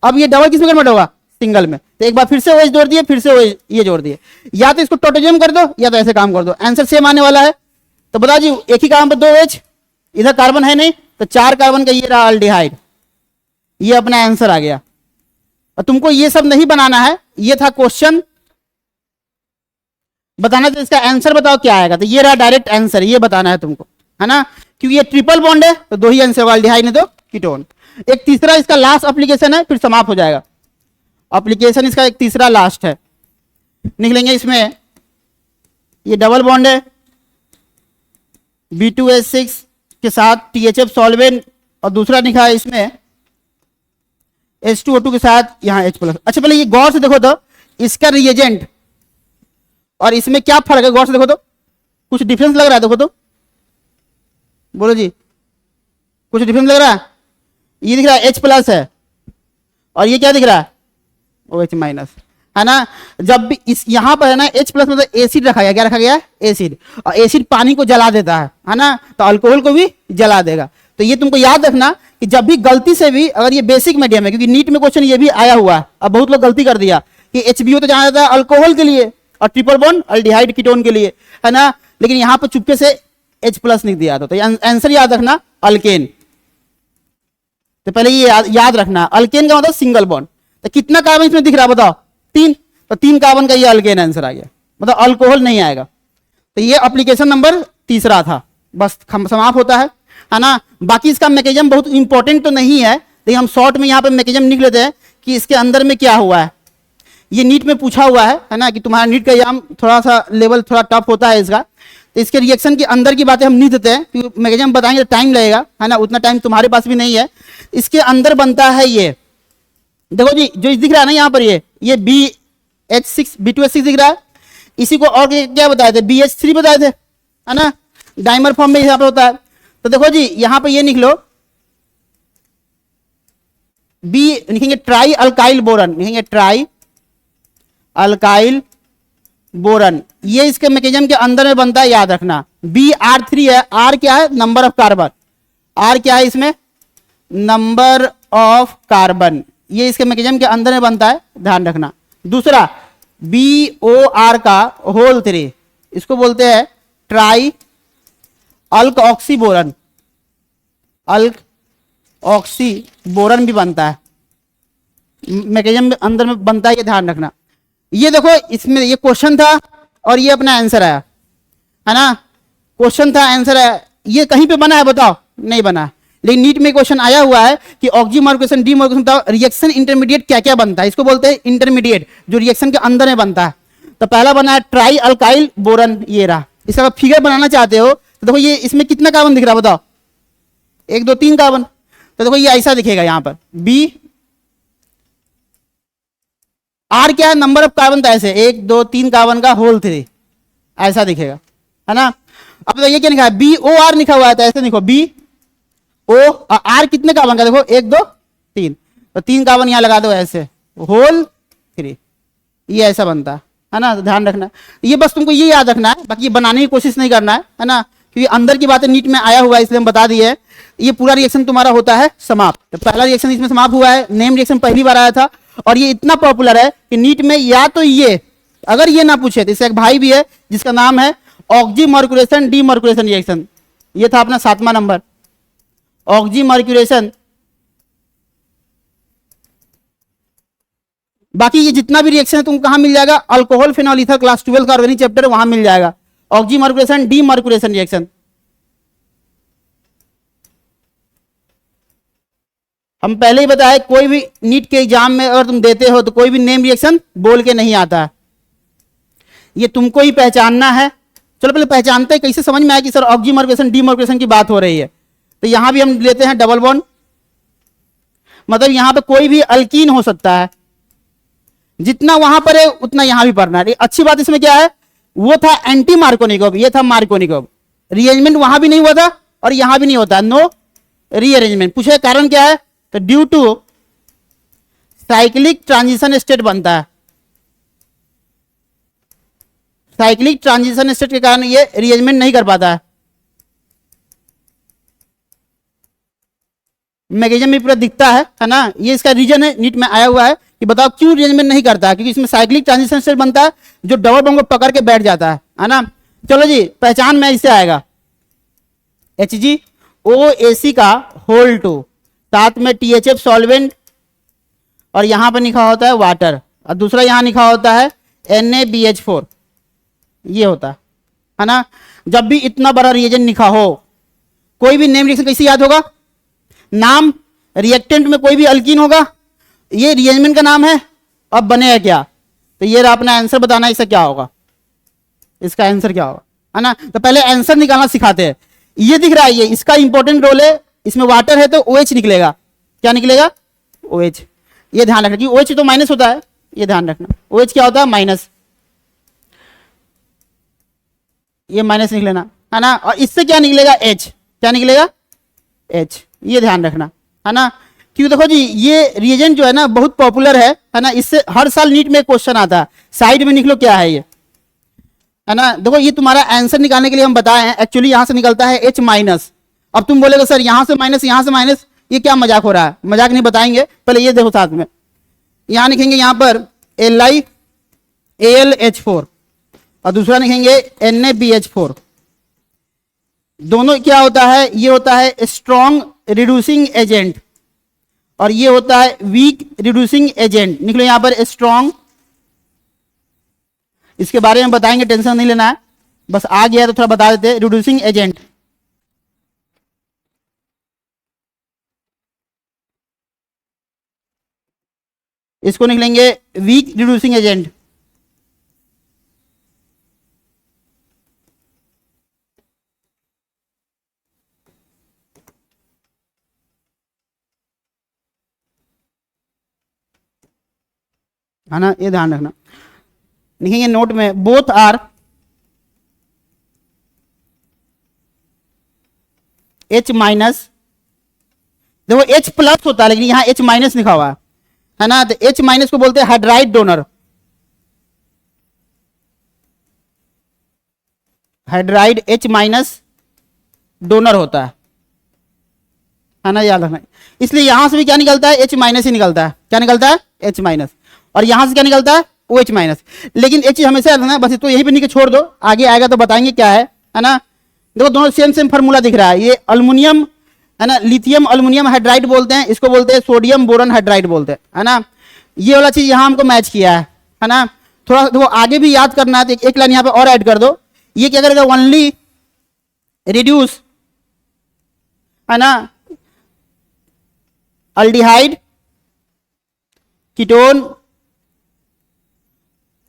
अब ये डबल किस में कन्वर्ट होगा, सिंगल में। तो एक बार फिर से OH जोड़ दिए, फिर से OH ये जोड़ दिए। या तो इसको टोटोमिज्म कर दो या तो ऐसे काम कर दो, आंसर सेम आने वाला है। तो बता जी एक ही काम पर 2 OH, इधर कार्बन है नहीं तो 4 कार्बन का ये रहा अल्डिहाइड। ये अपना आंसर आ गया। और तुमको ये सब नहीं बनाना है, ये था क्वेश्चन बताना, तो इसका आंसर बताओ क्या आएगा। तो ये रहा डायरेक्ट आंसर, ये बताना है तुमको, है ना। क्योंकि ये ट्रिपल बॉन्ड है तो 2 ही आंसर होगा, अल्डिहाइड नहीं तो कीटोन। एक तीसरा इसका लास्ट एप्लीकेशन है, फिर समाप्त हो जाएगा। एप्लीकेशन इसका एक तीसरा लास्ट है, निकलेंगे इसमें। ये डबल बॉन्ड है B2H6 के साथ THF सॉल्वेंट, और दूसरा लिखा है इसमें H2O2 के साथ यहाँ H+। अच्छा पहले ये गौर से देखो तो इसका रिएजेंट और इसमें क्या फर्क है, गौर से देखो तो कुछ डिफरेंस लग रहा है। देखो तो बोलो जी, कुछ डिफरेंस लग रहा है। ये दिख रहा है H+ है और ये क्या दिख रहा है, OH-, है ना। जब भी इस यहाँ पर है ना H+ मतलब एसिड रखा गया, क्या रखा गया है, एसिड। और एसिड पानी को जला देता है ना, तो अल्कोहल को भी जला देगा। तो ये तुमको याद रखना कि जब भी गलती से भी, अगर ये बेसिक मीडियम है, क्योंकि नीट में क्वेश्चन ये भी आया हुआ है, अब बहुत लोग गलती कर दिया कि HBO तो जाना जाता है अल्कोहल के लिए और ट्रिपल बॉन्ड अल्डिहाइड कीटोन के लिए, है ना। लेकिन यहाँ पर चुपके से H+ लिख दिया था। तो आंसर याद रखना अल्केन। तो पहले ये याद रखना, अल्केन का मतलब सिंगल बॉन्ड। तो कितना कार्बन इसमें दिख रहा है बताओ, 3। तो 3 कार्बन का ये अल्केन आंसर आ गया, मतलब अल्कोहल नहीं आएगा। तो ये एप्लीकेशन नंबर तीसरा था, बस समाप्त होता है ना। बाकी इसका मैकेनिज्म बहुत इंपॉर्टेंट तो नहीं है, लेकिन हम शॉर्ट में यहाँ पे मैकेनिज्म लिख लेते हैं कि इसके अंदर में क्या हुआ है। ये नीट में पूछा हुआ है ना, कि तुम्हारा नीट का एग्जाम थोड़ा सा लेवल थोड़ा टफ होता है इसका। तो इसके रिएक्शन के अंदर की बातें हम नहीं देते हैं, क्योंकि मैकेनिज्म बताएंगे तो टाइम लगेगा, है ना। उतना टाइम तुम्हारे पास भी नहीं है। इसके अंदर बनता है ये, देखो जी जो दिख रहा है ना यहाँ पर, ये B2H6 दिख रहा है। इसी को और क्या बताए थे, BH3 बताए थे, है ना। डाइमर फॉर्म में यहाँ पे होता है। तो देखो जी यहाँ पे ये निकलो, बी लिखेंगे ट्राई अल्काइल बोरन, लिखेंगे ट्राई अल्काइल बोरन। ये इसके मैकेनिज्म के अंदर में बनता है, याद रखना। BR3 है, R क्या है, नंबर ऑफ कार्बन। R क्या है इसमें, नंबर ऑफ कार्बन। ये इसके मैकेनिज्म के अंदर में बनता है, ध्यान रखना। दूसरा BOR का होल 3, इसको बोलते हैं try अल्क oxy boron. अल्क oxy boron भी बनता है, मैकेनिज्म अंदर में बनता है, ये ध्यान रखना। ये देखो इसमें ये क्वेश्चन था और ये अपना आंसर आया, है ना। क्वेश्चन था, आंसर है। ये कहीं पे बना है बताओ, नहीं बना। लेकिन नीट में क्वेश्चन आया हुआ है कि ऑक्सीमर्कुलेशन डीमर्कुलेशन बताओ रिएक्शन इंटरमीडिएट क्या क्या बनता है, इसको बोलते हैं इंटरमीडिएट, जो रिएक्शन के अंदर में बनता है। तो पहला बना है ट्राई अल्काइल बोरन, ये रहा। इसका अगर फिगर बनाना चाहते हो तो देखो ये इसमें कितना कार्बन दिख रहा है बताओ, 1 2 3 कार्बन। तो देखो ये ऐसा दिखेगा यहां पर बी, आर क्या है नंबर ऑफ कार्बन, था ऐसे 1 2 3 कार्बन का होल 3 ऐसा दिखेगा, है ना। अब तो ये क्या लिखा है बी ओ आर लिखा हुआ है, तो ऐसे लिखो बी ओ, आर कितने कार्बन का देखो 1 2 3, तो 3 कार्बन यहां लगा दो ऐसे होल 3, ये ऐसा बनता है ना। तो ध्यान रखना ये, बस तुमको ये याद रखना है, बाकी ये बनाने की कोशिश नहीं करना है ना, क्योंकि अंदर की बातें नीट में आया हुआ है इसलिए हम बता दिए। ये पूरा रिएक्शन तुम्हारा होता है समाप्त। तो पहला रिएक्शन इसमें समाप्त हुआ है, नेम रिएक्शन पहली बार आया था और ये इतना पॉपुलर है कि नीट में या तो ये, अगर ये ना पूछे तो इसका एक भाई भी है जिसका नाम है ऑक्सीमर्कुलेशन डीमर्कुलेशन रिएक्शन, ये था अपना 7वां नंबर ऑक्सीमर्कुलेशन। बाकी ये जितना भी रिएक्शन है तुमको कहां मिल जाएगा, अल्कोहल फिनॉल ईथर क्लास 12 का ऑर्गेनिक चैप्टर वहां मिल जाएगा, ऑक्सीमर्कुलेशन डीमर्कुलेशन रिएक्शन। हम पहले ही बताए कोई भी नीट के एग्जाम में अगर तुम देते हो तो कोई भी नेम रिएक्शन बोल के नहीं आता है, ये तुमको ही पहचानना है। चलो पहले पहचानते हैं, कैसे समझ में आया कि सर ऑक्सीमर्कुलेशन डीमर्कुलेशन की बात हो रही है। तो यहां भी हम लेते हैं डबल बॉन्ड, मतलब यहां पे कोई भी अल्कीन हो सकता है, जितना वहां पर है उतना यहां भी पढ़ना है। अच्छी बात इसमें क्या है, वो था एंटी मार्कोनिकोव, ये था मार्कोनिकोव, रीअरेंजमेंट वहां भी नहीं हुआ था और यहां भी नहीं होता, नो रीअरेंजमेंट। पूछे कारण क्या है, तो due to cyclic transition state बनता है, साइक्लिक ट्रांजिशन स्टेट के कारण ये रीअरेंजमेंट नहीं कर पाता है। मैकेनिज्म में पूरा दिखता है ना, ये इसका रीजन है, नीट में आया हुआ है कि बताओ क्यों रीअरेंजमेंट नहीं करता है, क्योंकि इसमें साइक्लिक ट्रांजिशन स्टेट बनता है जो डबल बॉन्ड को पकड़ के बैठ जाता है ना। चलो जी पहचान में इससे आएगा HgOAc का होल 2, साथ में THF सॉल्वेंट और यहां पर लिखा होता है वाटर, और दूसरा यहां लिखा होता है NaBH4, ये होता है ना। जब भी इतना बड़ा रिएजेंट लिखा हो, कोई भी नेम रिएक्शन कैसे याद होगा, नाम, रिएक्टेंट में कोई भी अल्कीन होगा, ये रिएरेंजमेंट का नाम है, अब बनेगा क्या, तो ये अपना आंसर बताना इसका क्या होगा, इसका आंसर क्या होगा, है ना। तो पहले आंसर निकालना सिखाते हैं। ये दिख रहा है, ये इसका इंपॉर्टेंट रोल है, इसमें वाटर है तो OH निकलेगा, क्या निकलेगा OH, ये ध्यान रखना कि OH तो माइनस होता है, ये ध्यान रखना OH क्या होता है माइनस, ये माइनस निकलेना है ना। और इससे क्या निकलेगा H, क्या निकलेगा H, ये ध्यान रखना है ना। क्योंकि देखो जी ये रिएजेंट जो है ना बहुत पॉपुलर है ना, इससे हर साल नीट में क्वेश्चन आता है। साइड में निकलो क्या है ये, है ना। देखो ये तुम्हारा आंसर निकालने के लिए हम बताए हैं, एक्चुअली यहां से निकलता है H माइनस। अब तुम बोलेगे सर यहां से माइनस यहां से माइनस, ये क्या मजाक हो रहा है, मजाक नहीं बताएंगे, पहले ये देखो साथ में, यहां लिखेंगे यहां पर LiAlH4 और दूसरा लिखेंगे NaBH4। दोनों क्या होता है, ये होता है स्ट्रॉन्ग रिड्यूसिंग एजेंट और ये होता है वीक रिड्यूसिंग एजेंट। निकलो यहां पर स्ट्रॉन्ग, इसके बारे में बताएंगे, टेंशन नहीं लेना है, बस आ गया तो थोड़ा बता देते। रिड्यूसिंग एजेंट, इसको निकलेंगे वीक रिड्यूसिंग एजेंट। है ना, ये ध्यान रखना। लिखेंगे नोट में बोथ आर H माइनस, देखो H प्लस होता है लेकिन यहां H माइनस लिखा हुआ है ना, तो H माइनस को बोलते हैं hydride donor, hydride H minus donor होता है ना, याद रखना। इसलिए यहां से भी क्या निकलता है H माइनस ही निकलता है, क्या निकलता है H माइनस, और यहां से क्या निकलता है OH माइनस। लेकिन H हमेशा याद रखना, बस इसको यहीं पे नीचे छोड़ दो, आगे आएगा तो बताएंगे क्या है ना। देखो दोनों सेम सेम फार्मूला दिख रहा है, ये अल्युमिनियम है ना, लिथियम अल्युमिनियम हाइड्राइड बोलते हैं, इसको बोलते हैं सोडियम बोरन हाइड्राइड बोलते हैं, है ना। ये वाला चीज यहां हमको मैच किया है ना। थोड़ा देखो आगे भी याद करना है तो एक लाइन यहां पे और ऐड कर दो, ये क्या करेगा ओनली रिड्यूस, है ना, अल्डिहाइड, कीटोन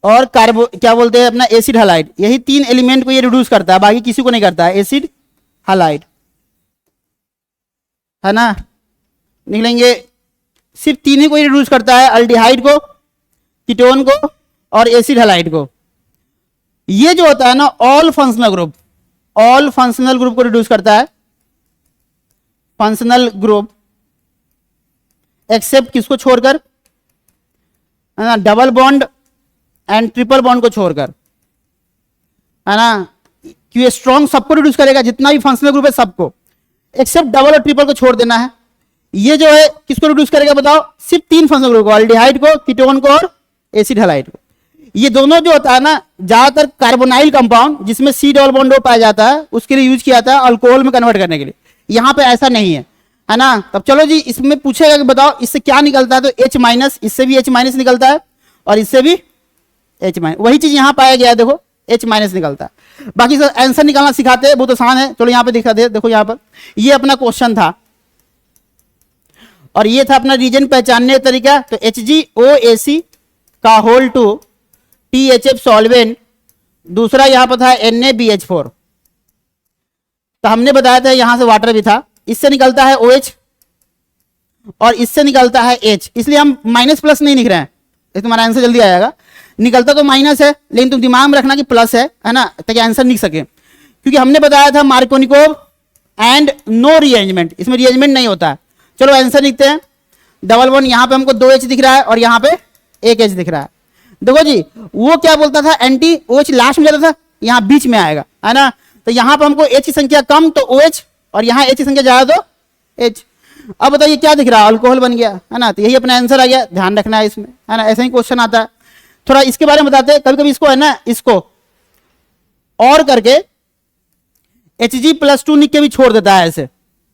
और कार्बो क्या बोलते हैं अपना एसिड हैलाइड, यही 3 एलिमेंट को ये रिड्यूस करता है, बाकी किसी को नहीं करता है। एसिड हैलाइड है ना, निकलेंगे सिर्फ 3 ही को ही रिड्यूस करता है, अल्डिहाइड को, कीटोन को और एसिड हैलाइड को। ये जो होता है ना all functional group, all functional group को रिड्यूस करता है, फंक्शनल ग्रुप एक्सेप्ट किसको छोड़कर, है ना, double bond and triple bond को छोड़कर, है ना, क्योंकि स्ट्रॉन्ग सबको रिड्यूस करेगा, जितना भी फंक्शनल ग्रुप है सबको, एक्सेप्ट डबल और ट्रिपल को छोड़ देना है। ये जो है किसको रिड्यूस करेगा बताओ, सिर्फ 3 फंक्शनल ग्रुप को, अल्डिहाइड को, कीटोन को और एसिड हैलाइड को। ये दोनों जो होता है ना ज्यादातर कार्बोनाइल कंपाउंड जिसमें सी डबल बॉन्ड पाया जाता है उसके लिए यूज किया जाता है अल्कोहल में कन्वर्ट करने के लिए, यहाँ पे ऐसा नहीं है ना। तब चलो जी इसमें पूछेगा कि बताओ इससे क्या निकलता है, तो H माइनस, इससे भी H माइनस निकलता है और इससे भी H माइनस, वही चीज यहाँ पाया गया है, देखो H माइनस निकलता है। बाकी सर आंसर निकालना सिखाते हैं, बहुत आसान है, चलो यहाँ पे दिखा दे, देखो यहाँ पर ये अपना क्वेश्चन था और ये था अपना रीजन पहचानने का तरीका। तो HgOAc का होल टू THF सॉल्वेंट, दूसरा यहां पर था NaBH4, तो हमने बताया था यहां से वाटर भी था, इससे निकलता है OH और इससे निकलता है H, इसलिए हम माइनस प्लस नहीं लिख रहे हैं, ये तुम्हारा आंसर जल्दी आएगा। निकलता तो माइनस है लेकिन तुम दिमाग में रखना कि प्लस है ना, ताकि आंसर लिख सके, क्योंकि हमने बताया था मार्कोनिकोव एंड नो रीअरेंजमेंट, इसमें रीअरेंजमेंट नहीं होता है। चलो आंसर लिखते हैं, डबल बॉन्ड यहां पे हमको 2H दिख रहा है और यहां पे 1H दिख रहा है। देखो जी वो क्या बोलता था, एंटी OH लास्ट में जाता था, यहाँ बीच में आएगा, है ना, तो यहाँ पर हमको H की संख्या कम तो OH और यहाँ H की संख्या ज्यादा तो H। अब बताइए क्या दिख रहा है, अल्कोहल बन गया, है ना, तो यही अपना आंसर आ गया, ध्यान रखना है इसमें, है ना, ऐसा ही क्वेश्चन आता है। थोड़ा इसके बारे में बताते हैं, कभी कभी इसको है ना, इसको और करके Hg+2 लिख के भी छोड़ देता है ऐसे,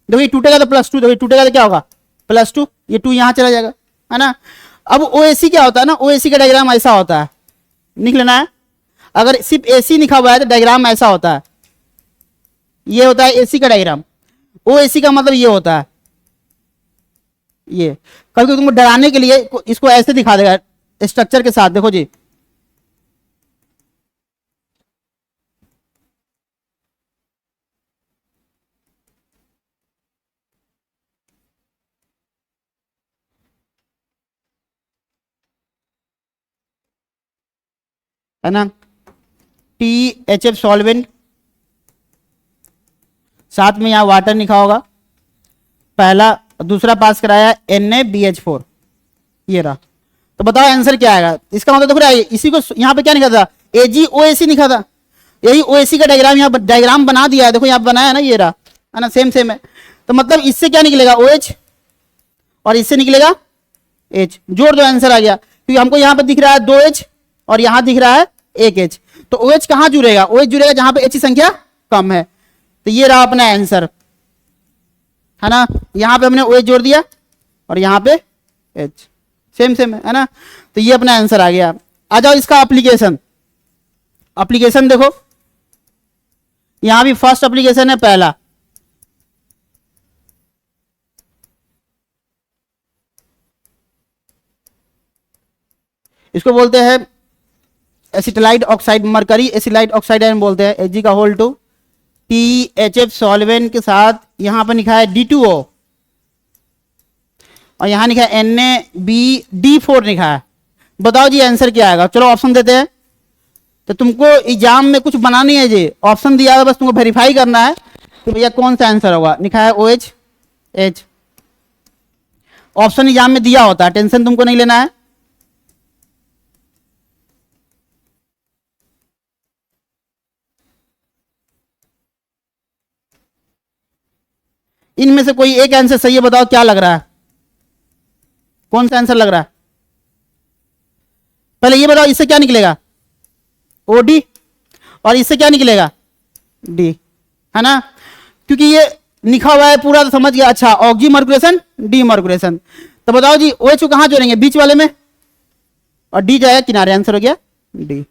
देखो ये टूटेगा तो +2, देखो टूटेगा तो क्या होगा +2, ये 2 यहां चला जाएगा, है ना। अब OAC क्या होता है ना, OAC का डायग्राम ऐसा होता है, लिख लेना है, अगर सिर्फ AC लिखा हुआ है तो डायग्राम ऐसा होता है, ये होता है AC का डायग्राम। OAC का मतलब ये होता है, ये कभी तुमको डराने के लिए इसको ऐसे दिखा देगा स्ट्रक्चर के साथ, देखो जी है ना, THF सॉल्वेंट, साथ में यहां वाटर लिखा होगा, पहला दूसरा पास कराया NaBH4, ये रहा। तो बताओ आंसर क्या आएगा, इसका मतलब देखो इसी को यहाँ पे क्या लिखा था, AgOAc लिखा था, यही OAc का डायग्राम यहाँ डायग्राम बना दिया है, देखो यहाँ बनाया है ना, ये रहा, है ना, सेम सेम है। तो मतलब इससे क्या निकलेगा OH और इससे निकलेगा H, जोड़ दो आंसर आ गया, क्योंकि हमको यहाँ पे दिख रहा है 2H और यहां दिख रहा है 1H, तो OH कहां जुड़ेगा, OH जुड़ेगा जहां पे H की संख्या कम है, तो ये रहा अपना आंसर, है ना। यहां पे हमने OH जोड़ दिया और यहां पे H, सेम सेम है ना, तो ये अपना आंसर आ गया। आ जाओ इसका एप्लीकेशन, एप्लीकेशन देखो यहां भी फर्स्ट एप्लीकेशन है पहला, इसको बोलते हैं acetyl oxide, mercury acetyl oxide ion बोलते हैं, Hg का होल टू THF सॉल्वेंट के साथ यहां पर लिखा है D2O और यहां लिखा है NaBD4 लिखा है। बताओ जी आंसर क्या आएगा, चलो ऑप्शन देते हैं। तो तुमको एग्जाम में कुछ बनानी है जी, ऑप्शन दिया है, बस तुमको वेरीफाई करना है कि भैया कौन सा आंसर होगा। लिखा है OH H, ऑप्शन एग्जाम में दिया होता है, टेंशन तुमको नहीं लेना है। इनमें से कोई एक आंसर सही है, बताओ क्या लग रहा है, कौन सा आंसर लग रहा है। पहले ये बताओ इससे क्या निकलेगा OD और इससे क्या निकलेगा D, है ना, क्योंकि ये लिखा हुआ है पूरा तो समझ गया। अच्छा ऑक्सी मर्कुरेशन डी मर्कुरेशन, तो बताओ जी OH को कहां जोड़ेंगे, बीच वाले में, और D जाएगा किनारे, आंसर हो गया D,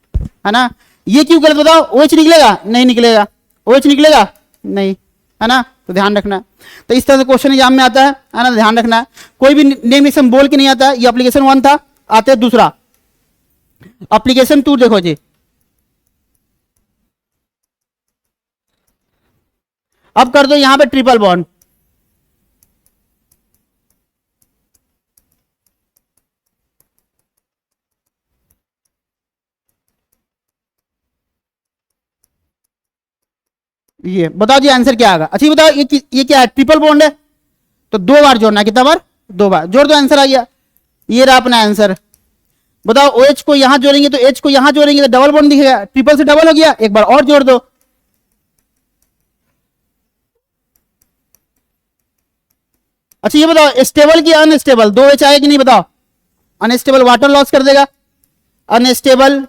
है ना। ये क्यों गलत बताओ, OH निकलेगा नहीं निकलेगा, OH निकलेगा नहीं, है ना, तो ध्यान रखना। तो इस तरह से क्वेश्चन एग्जाम में आता है ना, ध्यान रखना। कोई भी नेम रिएक्शन बोल के नहीं आता है। ये एप्लीकेशन 1 था। आते हैं दूसरा, एप्लीकेशन 2 देखो जी। अब कर दो यहां पे ट्रिपल बॉन्ड। ये बताओ जी आंसर क्या आएगा। अच्छा बताओ ये क्या है, ट्रिपल बॉन्ड है तो 2 बार जोड़ना है। कितना बार? 2 बार। जोड़ दो, आंसर आ गया। ये रहा अपना आंसर। बताओ OH को यहां जोड़ेंगे तो H को यहां जोड़ेंगे तो डबल बॉन्ड दिखेगा। ट्रिपल से डबल हो गया, एक बार और जोड़ दो। अच्छा ये बताओ स्टेबल की अनस्टेबल, 2H आएगा कि नहीं बताओ। अनस्टेबल वाटर लॉस कर देगा, अनस्टेबल,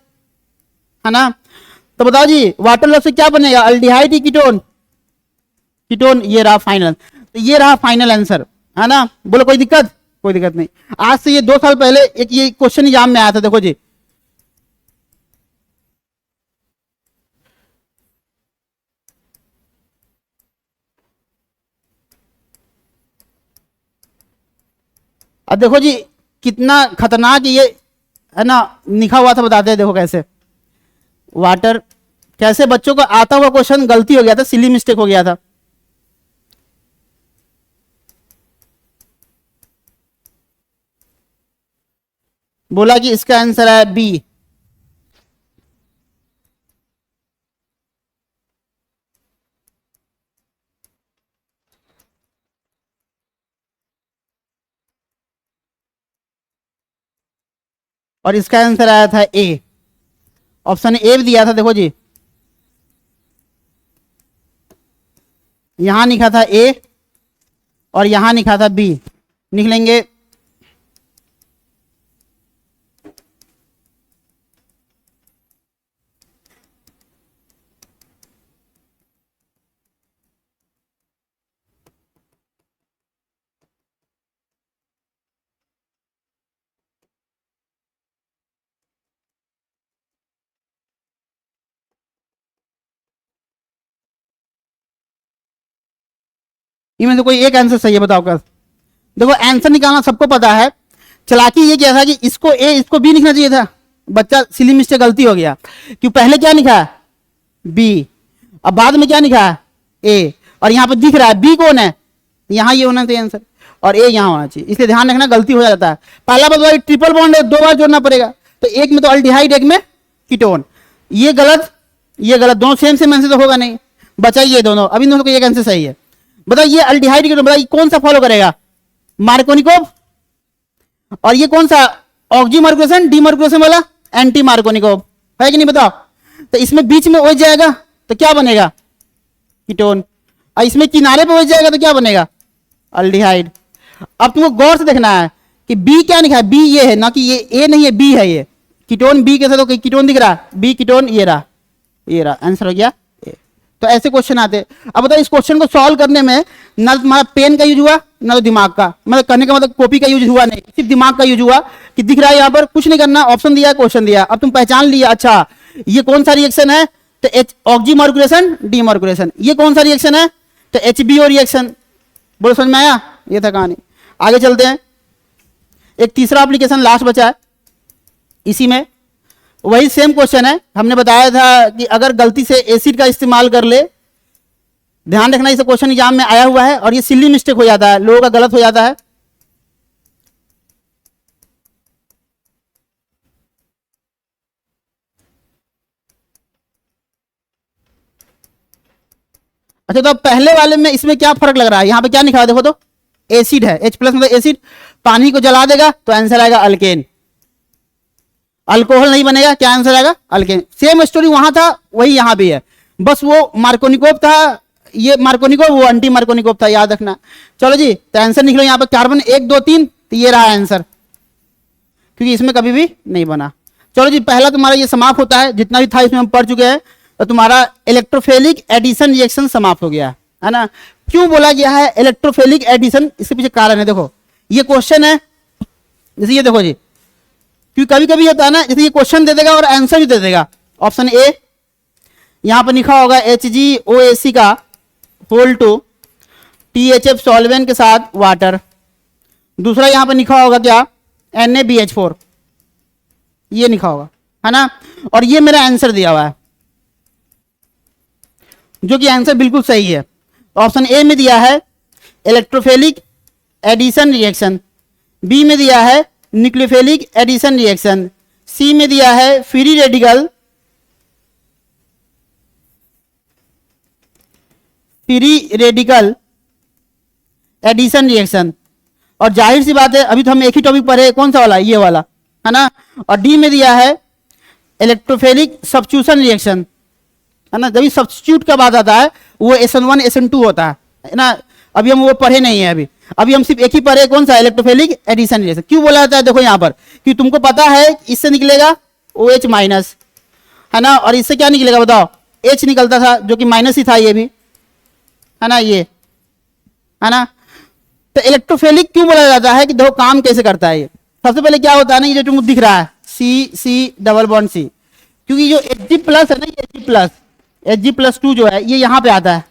है ना। तो बताओ जी वाटर लॉस से क्या बनेगा, अल्डिहाइड की कीटोन? कीटोन। ये रहा फाइनल। तो ये रहा फाइनल आंसर, है ना। बोलो कोई दिक्कत? कोई दिक्कत नहीं। आज से ये 2 साल पहले एक ये क्वेश्चन एग्जाम में आया था, देखो जी। अब देखो जी कितना खतरनाक ये, है ना, लिखा हुआ था। बताते हैं देखो कैसे वाटर, कैसे बच्चों को आता हुआ क्वेश्चन गलती हो गया था, सिली मिस्टेक हो गया था। बोला कि इसका आंसर है बी। और इसका आंसर आया था ए। ऑप्शन ए भी दिया था, देखो जी यहां लिखा था ए और यहां लिखा था बी। निकलेंगे। इनमें से कोई एक आंसर सही है, बताओ कर। देखो आंसर निकालना सबको पता है। चालाकी ये क्या था कि इसको ए इसको बी लिखना चाहिए था। बच्चा सिली मिस्टेक, गलती हो गया। क्यों पहले क्या लिखा है बी, अब बाद में क्या लिखा है ए, और यहां पर दिख रहा है बी कौन है, यहां ये होना चाहिए आंसर और ए यहां होना चाहिए। इसलिए ध्यान रखना, गलती हो जाता है। पहला बात ट्रिपल बॉन्ड है, 2 बार जोड़ना पड़ेगा। तो एक में तो अल्डिहाइड, एक में कीटोन। ये गलत, ये गलत, दोनों सेम सेम आंसर तो होगा नहीं। बचा ये दोनों, अभी दोनों को एक आंसर सही है। बताओ ये अल्डिहाइड कीटोन, बताइए कौन सा फॉलो करेगा, मार्कोनिकोव, और ये कौन सा ऑक्जी मार्कोसन, डीमार्कोसन वाला एंटी मार्कोनिकोव है कि नहीं बताओ। तो इसमें बीच में हो जाएगा तो क्या बनेगा कीटोन, और इसमें किनारे पे हो जाएगा तो क्या बनेगा अल्डिहाइड। अब तुमको गौर से देखना है कि बी क्या लिखा है, बी ये है ना, कि ये ए नहीं है, बी है। ये कीटोन बी के साथ तो कीटोन दिख रहा है, बी कीटोन, ये रहा, ये रहा, आंसर हो गया ए। तो ऐसे क्वेश्चन आते। अब बताओ इस क्वेश्चन को सॉल्व करने में ना तो तुम्हारा पेन का यूज हुआ ना तो दिमाग का, मतलब करने का मतलब कॉपी का यूज हुआ नहीं, सिर्फ दिमाग का यूज हुआ कि दिख रहा है यहाँ पर, कुछ नहीं करना, ऑप्शन दिया, क्वेश्चन दिया, अब तुम पहचान लिया अच्छा ये कौन सा रिएक्शन है, तो एच ऑक्जी मार्कुलेशन, डीमार्कुलेशन। ये कौन सा रिएक्शन है, तो HBO रिएक्शन। बोलो समझ में आया, ये था कहानी। आगे चलते हैं। एक तीसरा एप्लीकेशन लास्ट बचा है, इसी में वही सेम क्वेश्चन है। हमने बताया था कि अगर गलती से एसिड का इस्तेमाल कर ले, ध्यान रखना इसे क्वेश्चन एग्जाम में आया हुआ है और ये सिली मिस्टेक हो जाता है, लोगों का गलत हो जाता है। अच्छा तो पहले वाले में इसमें क्या फर्क लग रहा है, यहां पे क्या लिखा है देखो तो, एसिड है, H+ मतलब एसिड, पानी को जला देगा तो आंसर आएगा अल्केन, अल्कोहल नहीं बनेगा, क्या आंसर आएगा अल्केन। सेम स्टोरी वहां था वही यहां भी है, बस वो मार्कोनिकोव था, ये मार्कोनिकोव, वो एंटी मार्कोनिकोव था, याद रखना। चलो जी तो आंसर निकलो यहाँ पर कार्बन 1 2 3, तो ये रहा आंसर, क्योंकि इसमें कभी भी नहीं बना। चलो जी पहला तुम्हारा ये समाप्त होता है, जितना भी था इसमें हम पढ़ चुके हैं। तो तुम्हारा इलेक्ट्रोफिलिक एडिशन रिएक्शन समाप्त हो गया है ना। क्यों बोला गया है इलेक्ट्रोफिलिक एडिशन, इसके पीछे कारण है। देखो ये क्वेश्चन है, जैसे ये देखो जी, क्योंकि कभी कभी होता है ना, जैसे ये क्वेश्चन दे देगा और आंसर भी दे देगा। ऑप्शन ए, यहां पर लिखा होगा HgOAc का होल टू THF सॉल्वेंट के साथ वाटर। दूसरा यहां पर लिखा होगा क्या, NaBH4, ये लिखा होगा, है ना। और ये मेरा आंसर दिया हुआ है, जो कि आंसर बिल्कुल सही है। ऑप्शन ए में दिया है इलेक्ट्रोफिलिक एडिशन रिएक्शन, बी में दिया है न्यूक्लियोफिलिक एडिशन रिएक्शन, सी में दिया है फ्री रेडिकल एडिशन रिएक्शन। और जाहिर सी बात है अभी तो हम एक ही टॉपिक पढ़े, कौन सा वाला, ये वाला, है ना। और डी में दिया है इलेक्ट्रोफिलिक सब्स्टिट्यूशन रिएक्शन, है ना। जब सब्स्टिट्यूट का बात आता है वो SN1 SN2 होता है ना। अभी हम वो पढ़े नहीं है, अभी हम सिर्फ एक ही पढ़े, कौन सा, इलेक्ट्रोफिलिक एडिशन रिएक्शन। क्यों बोला जाता है, देखो यहाँ पर कि तुमको पता है इससे निकलेगा OH माइनस, है ना। और इससे क्या निकलेगा बताओ, H निकलता था, जो कि माइनस ही था, ये भी, है ना, ये, है ना। तो इलेक्ट्रोफिलिक क्यों बोला जाता है कि देखो काम कैसे करता है ये। सबसे पहले क्या होता है ना, ये जो तुमको दिख रहा है C डबल बॉन्ड C, क्योंकि जो Hg प्लस है ना, ये Hg+2 जो है ये यहां पे आता है,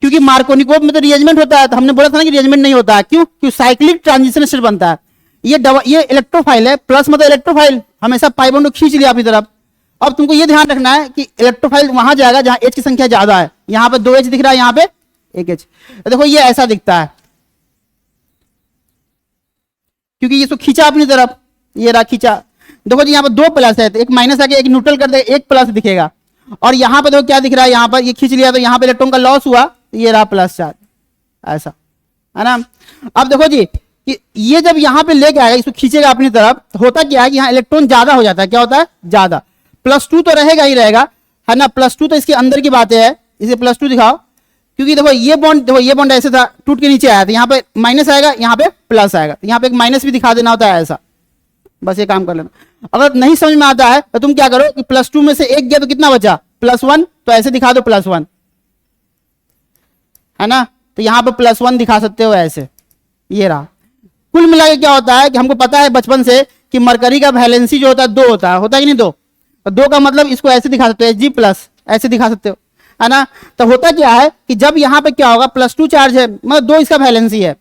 क्योंकि मार्कोनिकोव में तो रिएजमेंट होता है। तो हमने बोला था ना कि रिएजमेंट नहीं होता है, क्यों, क्योंकि साइक्लिक ट्रांजिशन स्टेट बनता है। ये इलेक्ट्रोफाइल है, प्लस मतलब इलेक्ट्रोफाइल, हमेशा पाई बॉन्ड को खींच लिया अपनी तरफ। अब तुमको ये ध्यान रखना है कि इलेक्ट्रोफाइल वहां जाएगा जहां H की संख्या ज्यादा है। यहाँ पे 2H दिख रहा है, यहाँ पे 1H। देखो ये ऐसा दिखता है, क्योंकि ये तो खींचा अपनी तरफ, ये रहा खींचा। देखो जी यहाँ पर 2 प्लस है, तो एक माइनस आके एक न्यूट्रल कर दे, एक प्लस दिखेगा। और यहाँ पे देखो क्या दिख रहा है, यहाँ पर ये खींच लिया तो यहाँ पे इलेक्ट्रॉन का लॉस हुआ, ये रहा प्लस चार्ज, ऐसा, है ना। अब देखो जी कि ये जब यहाँ पे लेके आएगा, इसको खींचेगा अपनी तरफ, तो होता क्या है कि यहाँ इलेक्ट्रॉन ज्यादा हो जाता है। क्या होता है, ज्यादा। +2 तो रहेगा ही रहेगा, है ना। +2 तो इसके अंदर की बातें है, इसे +2 दिखाओ, क्योंकि देखो ये बॉन्ड, देखो ये बॉन्ड ऐसे था, टूट के नीचे आया था, यहाँ पे माइनस आएगा, यहाँ पे प्लस आएगा, यहाँ पे एक माइनस भी दिखा देना होता है, ऐसा। बस ये काम कर लेना। अगर नहीं समझ में आता है तो तुम क्या करो कि +2 में से 1 गया तो कितना बचा, +1, तो ऐसे दिखा दो +1, है ना। तो यहाँ पे +1 दिखा सकते हो ऐसे, ये रहा। कुल मिला के क्या होता है कि हमको पता है बचपन से कि मरकरी का वैलेंसी जो होता है 2 होता है कि नहीं, 2। तो 2 का मतलब इसको ऐसे दिखा सकते हो, Hg+, ऐसे दिखा सकते हो, है ना। तो होता क्या है कि जब यहाँ पे क्या होगा, +2 चार्ज है, मतलब 2 इसका वैलेंसी है,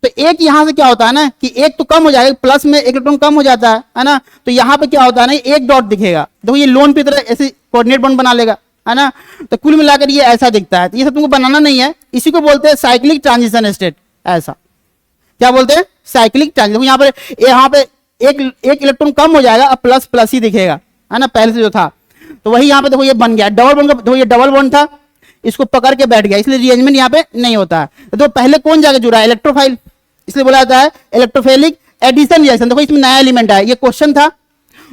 तो एक यहां से क्या होता है ना कि एक तो कम हो जाएगा, प्लस में एक इलेक्ट्रॉन कम हो जाता है ना। तो यहाँ पे क्या होता है ना, एक डॉट दिखेगा, देखो ये लोन की तरह ऐसे कोऑर्डिनेट बॉन्ड बना लेगा, है ना। तो कुल मिलाकर ये ऐसा दिखता है। तो ये सब तुमको बनाना नहीं है, इसी को बोलते हैं साइक्लिक ट्रांजिशन स्टेट। ऐसा क्या बोलते हैं, साइक्लिक ट्रांजिशन। यहाँ पे एक इलेक्ट्रॉन कम हो जाएगा, अब प्लस प्लस ही दिखेगा, है ना, पहले से जो था। तो वही यहाँ पे देखो ये बन गया डबल बॉन्ड का, देखो ये डबल बॉन्ड था, इसको पकड़ के बैठ गया, इसलिए रिअरेंजमेंट यहाँ पे नहीं होता है। तो पहले कौन जाके जुड़ा है, इलेक्ट्रोफाइल, इसलिए बोला जाता है इलेक्ट्रोफिलिक एडिशन रिएक्शन। देखो इसमें नया एलिमेंट है, ये क्वेश्चन था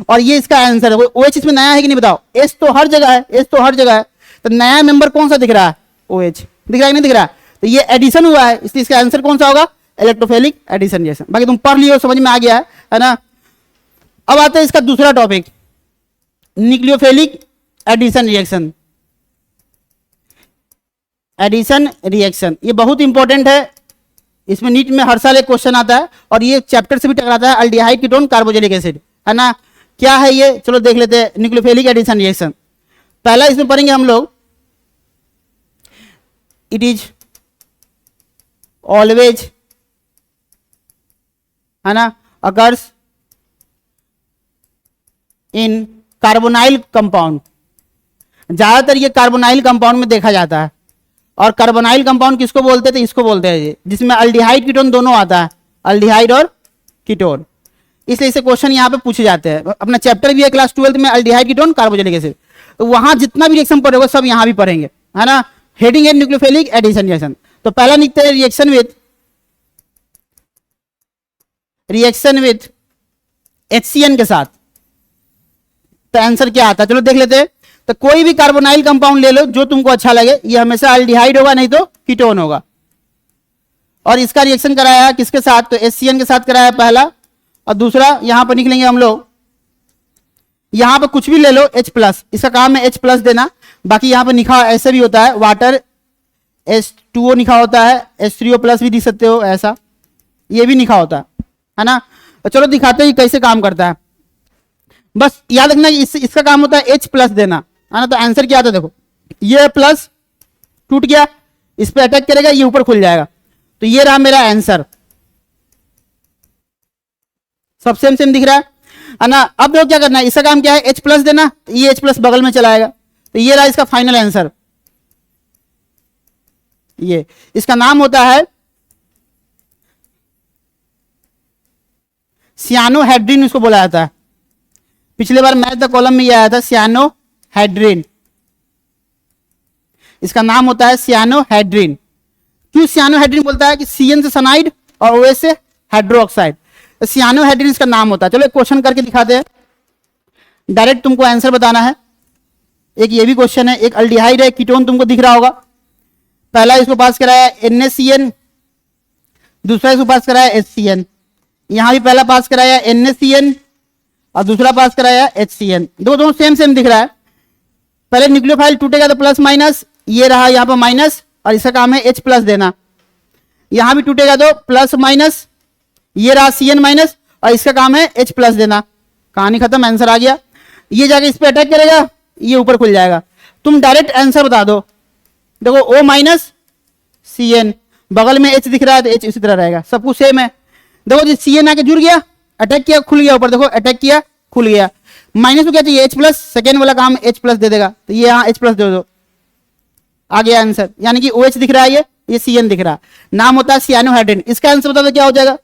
और ये इसका आंसर है। OH इसमें नया है कि नहीं बताओ, H तो हर जगह है, H तो हर जगह है। तो नया मेंबर कौन सा दिख रहा है, OH दिख रहा है कि नहीं दिख रहा है। तो ये एडिशन हुआ है, इसलिए इसका आंसर कौन सा होगा, इलेक्ट्रोफिलिक एडिशन रिएक्शन। बाकी तुम पढ़ लियो, समझ में आ गया है ना। अब आते हैं इसका दूसरा topic, nucleophilic addition reaction. Addition reaction ये बहुत इंपॉर्टेंट है, इसमें नीट में हर साल एक क्वेश्चन आता है और ये चैप्टर से भी टकराता है, अल्डिहाइड कीटोन कार्बोजेनिक एसिड, है ना। क्या है ये, चलो देख लेते हैं। न्यूक्लियोफिलिक एडिशन रिएक्शन, पहला इसमें पढ़ेंगे हम लोग, इट इज ऑलवेज, है ना, अकर्स इन कार्बोनाइल कंपाउंड। ज्यादातर ये कार्बोनाइल कंपाउंड में देखा जाता है। और कार्बोनाइल कंपाउंड किसको बोलते थे, इसको बोलते हैं जिसमें अल्डिहाइड कीटोन दोनों आता है, अल्डिहाइड और कीटोन। इसलिए इसे क्वेश्चन यहाँ पे पूछे जाते हैं। अपना चैप्टर भी है क्लास 12 में, अल्डिहाइड कीटोन कार्बोजेनिक एसिड। तो वहां जितना भी रिएक्शन पढ़ोगे सब यहाँ भी पढ़ेंगे, है ना। हेडिंग है न्यूक्लियोफिलिक एडिशन रिएक्शन। तो पहला लिखते हैं रिएक्शन विथ HCN के साथ। तो आंसर क्या आता है, चलो देख लेते हैं। तो कोई भी कार्बोनाइल कंपाउंड ले लो जो तुमको अच्छा लगे, ये हमेशा अल्डिहाइड होगा नहीं तो कीटोन होगा। और इसका रिएक्शन कराया किसके साथ, तो HCN के साथ कराया पहला। और दूसरा यहां पर निकलेंगे हम लोग, यहां पर कुछ भी ले लो H+, इसका काम है H+ देना। बाकी यहां पर लिखा ऐसे भी होता है, वाटर H2O लिखा होता है, H3O+ भी दिख सकते हो, ऐसा ये भी लिखा होता है ना। तो चलो दिखाते हैं कैसे काम करता है। बस याद रखना इसका काम होता है H+ देना, है ना। तो आंसर क्या आता है, देखो ये प्लस टूट गया, इस पे अटैक करेगा, ये ऊपर खुल जाएगा। तो ये रहा मेरा आंसर, सब सेम सेम दिख रहा है ना। अब देखो क्या करना है, इसका काम क्या है, H प्लस देना, ये H प्लस बगल में चला आएगा। तो ये रहा इसका फाइनल आंसर। ये इसका नाम होता है सियानोहाइड्रिन, इसको बोला जाता है। पिछले बार मैथ द कॉलम में ये आया था सियानोहाइड्रिन, इसका नाम होता है सियानोहाइड्रिन। क्यों सियानोहाइड्रिन बोलता है कि CN से सनाइड और OH से हाइड्रोक्साइड, तो सियानोहाइड्रिन इसका नाम होता है। चलो एक क्वेश्चन करके दिखाते हैं, डायरेक्ट तुमको आंसर बताना है। एक ये भी क्वेश्चन है, एक अल्डिहाइड है, कीटोन तुमको दिख रहा होगा। पहला इसको पास कराया NaCN, दूसरा इसको पास कराया HCN। यहां भी पहला पास कराया NaCN और दूसरा पास कराया HCN, दोनों सेम सेम दिख रहा है। पहले न्यूक्लियोफाइल टूटेगा तो प्लस माइनस, ये रहा यहाँ पर माइनस, और इसका काम है H प्लस देना। यहां भी टूटेगा तो प्लस माइनस, ये रहा CN माइनस, और इसका काम है H प्लस देना। कहानी खत्म, आंसर आ गया। ये जाके इस पे अटैक करेगा, ये ऊपर खुल जाएगा। तुम डायरेक्ट आंसर बता दो। देखो O माइनस CN, बगल में H दिख रहा है तो H इसी तरह रहेगा, सब कुछ सेम है। देखो जी CN आके जुड़ गया, अटैक किया, खुल गया ऊपर, देखो अटैक किया, खुल गया। माइनस में क्या चाहिए, H प्लस, सेकेंड वाला काम H प्लस दे देगा, तो ये यहाँ H प्लस दे दो, आ गया आंसर। यानी कि OH दिख रहा है, ये CN दिख रहा है, नाम होता है सियानोहाइड्रिन। इसका आंसर बता दो क्या हो जाएगा।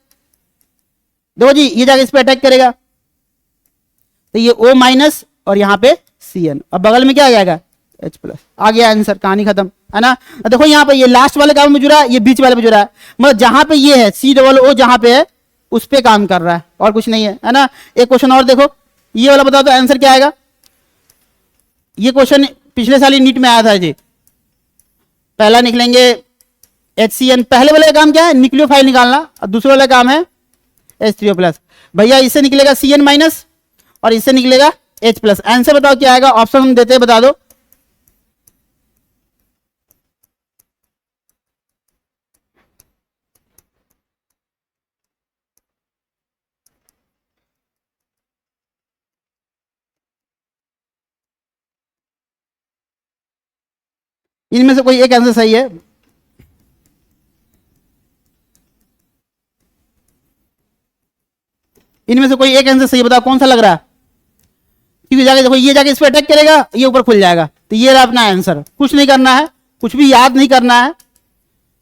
देखो जी ये जाके इस पे अटैक करेगा, तो ये O माइनस और यहाँ पे CN, और बगल में क्या आ जाएगा H प्लस, आ गया आंसर, कहानी खत्म, है ना। देखो यहाँ पे ये लास्ट वाले काम में जुड़ा है, ये बीच वाले पे जुड़ा है, मतलब जहां पे ये है COO जहां पे है उस पे काम कर रहा है, और कुछ नहीं है ना। एक क्वेश्चन और देखो, ये वाला बताओ तो आंसर क्या आएगा। ये क्वेश्चन पिछले साल ही नीट में आया था जी। पहला निकलेंगे HCN, पहले वाले का काम क्या है, न्यूक्लियोफाइल निकालना, और दूसरे वाला काम है H3O प्लस। भैया इससे निकलेगा CN माइनस और इससे निकलेगा H प्लस। आंसर बताओ क्या आएगा, ऑप्शन हम देते हैं, बता दो। इनमें से कोई एक आंसर सही है। इनमें से कोई एक आंसर सही बताओ, कौन सा लग रहा है। क्योंकि जाके देखो ये जाके इस पे अटैक करेगा, ये ऊपर खुल जाएगा, तो ये रहा अपना आंसर। कुछ नहीं करना है, कुछ भी याद नहीं करना है,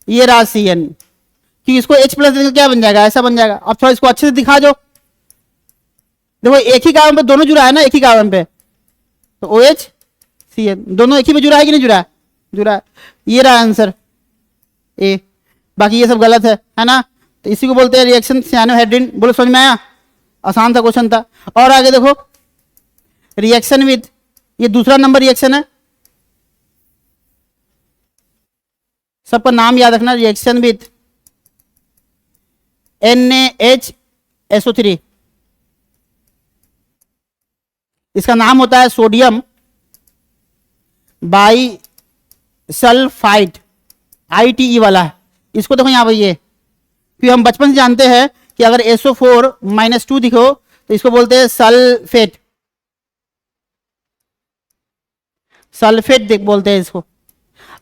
ये रहा CN। क्योंकि इसको H प्लस देंगे क्या बन जाएगा, ऐसा बन जाएगा। अब थोड़ा इसको अच्छे से दिखा दो। देखो एक ही कार्बन पे दोनों जुड़ा है ना, एक ही कार्बन पे, तो OH CN दोनों एक ही पे जुड़ा है कि नहीं जुड़ा है, जुड़ा है। ये रहा आंसर A, बाकी ये सब गलत है ना। तो इसी को बोलते हैं रिएक्शन सियानोहाइड्रिन। बोलो समझ में आया, आसान था क्वेश्चन था। और आगे देखो रिएक्शन विद, ये दूसरा नंबर रिएक्शन है, सबका नाम याद रखना। रिएक्शन विद NaHSO3, इसका नाम होता है सोडियम बाई सल्फाइड, ITE वाला है। इसको देखो यहां पर, ये क्योंकि हम बचपन से जानते हैं कि अगर SO4-2 दिखो तो इसको बोलते हैं सल्फेट, सल्फेट बोलते हैं इसको।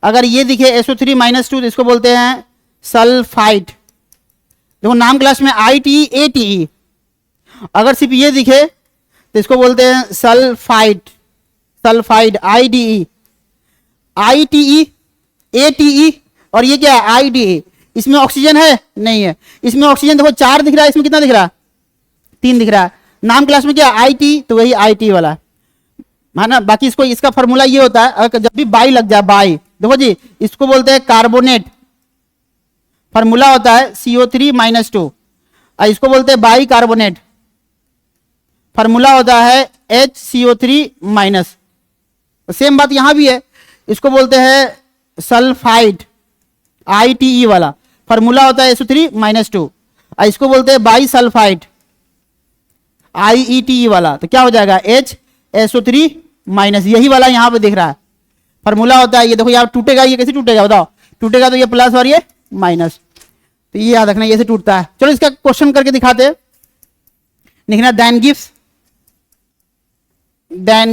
अगर ये दिखे SO3-2 तो इसको बोलते हैं सल्फाइड। देखो नाम क्लास में ITE ATE, अगर सिर्फ ये दिखे तो इसको बोलते हैं sulphide, sulphide IDE, ITE ATE, और ये क्या है IDE। इसमें ऑक्सीजन है नहीं है, इसमें ऑक्सीजन देखो 4 दिख रहा है, इसमें कितना दिख रहा है 3 दिख रहा है। नाम क्लास में क्या IT, तो वही IT वाला है ना। बाकी इसको, इसका फॉर्मूला ये होता है, अगर जब भी बाई लग जाए, बाई देखो जी इसको बोलते हैं कार्बोनेट, फॉर्मूला होता है CO3-2, और इसको बोलते हैं बाई कार्बोनेट, फॉर्मूला होता है HCO3-। सेम बात यहां भी है, इसको बोलते हैं सल्फाइड ITE वाला, फॉर्मूला होता है SO3-2, और इसको बोलते हैं बाई सल्फाइड IETE वाला, तो क्या हो जाएगा HSO3-। यही वाला यहां पे दिख रहा है, फॉर्मूला होता है ये। देखो यहाँ टूटेगा, ये कैसे टूटेगा बताओ, टूटेगा तो ये प्लस और ये माइनस, तो ये याद रखना, ये से टूटता है। चलो इसका क्वेश्चन करके दिखाते हैं। लिखना दैन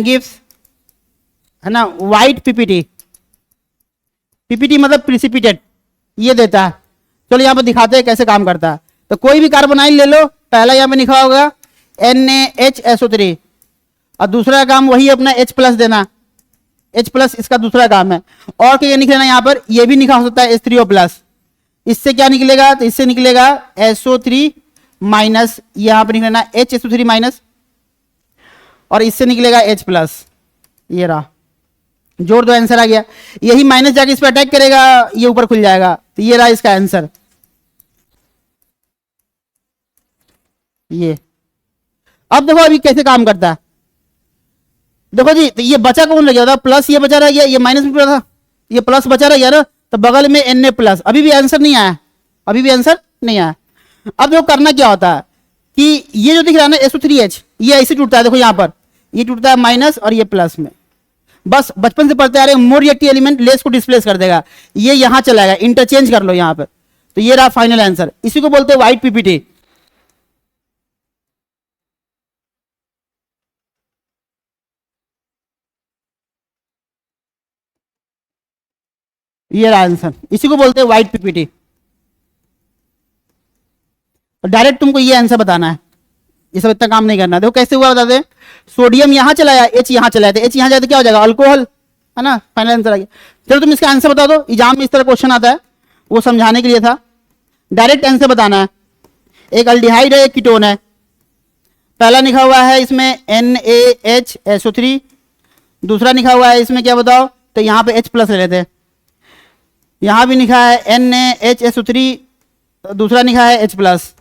गिव्स है ना, वाइट PPT, पीपीटी मतलब प्रिसिपिटेट, ये देता है। चलो यहाँ पर दिखाते हैं कैसे काम करता है। तो कोई भी कार्बोनाइल ले लो, पहला यहाँ पे लिखा होगा NaHSO3 और दूसरा काम वही अपना H प्लस देना, H प्लस इसका दूसरा काम है। और क्या निकलेना यहाँ पर, ये भी निकल सकता है H3O प्लस। इससे क्या निकलेगा, तो इससे निकलेगा SO3 माइनस, यहाँ पर निकलेना HSO3 माइनस, और इससे निकलेगा H प्लस। ये रहा, जोड़ दो, आंसर आ गया। यही माइनस जाके इस पर अटैक करेगा, ये ऊपर खुल जाएगा। तो ये रहा इसका आंसर। ये अब देखो अभी कैसे काम करता है। देखो जी, तो ये बचा कौन रह गया था, प्लस ये बचा रह गया, ये माइनस में था, ये प्लस बचा रह गया ना, तो बगल में Na प्लस। अभी भी आंसर नहीं आया, अभी भी आंसर नहीं आया। अब देखो करना क्या होता है कि ये जो दिख रहा है ना SO3H, ये ऐसे टूटता है। देखो यहाँ पर ये टूटता है माइनस और ये प्लस में। बस बचपन से पढ़ते आ रहे, मोर रिएक्टिव एलिमेंट लेस को डिस्प्लेस कर देगा, ये यहां चलाएगा, इंटरचेंज कर लो यहां पर। तो ये रहा फाइनल आंसर। इसी को बोलते हैं व्हाइट पीपीटी। ये रहा आंसर, इसी को बोलते हैं व्हाइट पीपीटी। डायरेक्ट तुमको ये आंसर बताना है, ये सब इतना काम नहीं करना। देखो कैसे हुआ बताते हैं। सोडियम यहां चलाया, H यहां चलाया, तो H यहां जाए तो क्या हो जाएगा, अल्कोहल, है ना। फाइनल आंसर आ गया। चलो तुम इसका आंसर बता दो, एग्जाम में इस तरह क्वेश्चन आता है, वो समझाने के लिए था। डायरेक्ट आंसर बताना है। एक अल्डिहाइड है, एक कीटोन है। पहला लिखा हुआ है इसमें NaHSO3, दूसरा लिखा हुआ है इसमें क्या बताओ, तो यहाँ पे H प्लस ले लेते हैं। यहां भी लिखा है NaHSO3, दूसरा लिखा है H प्लस।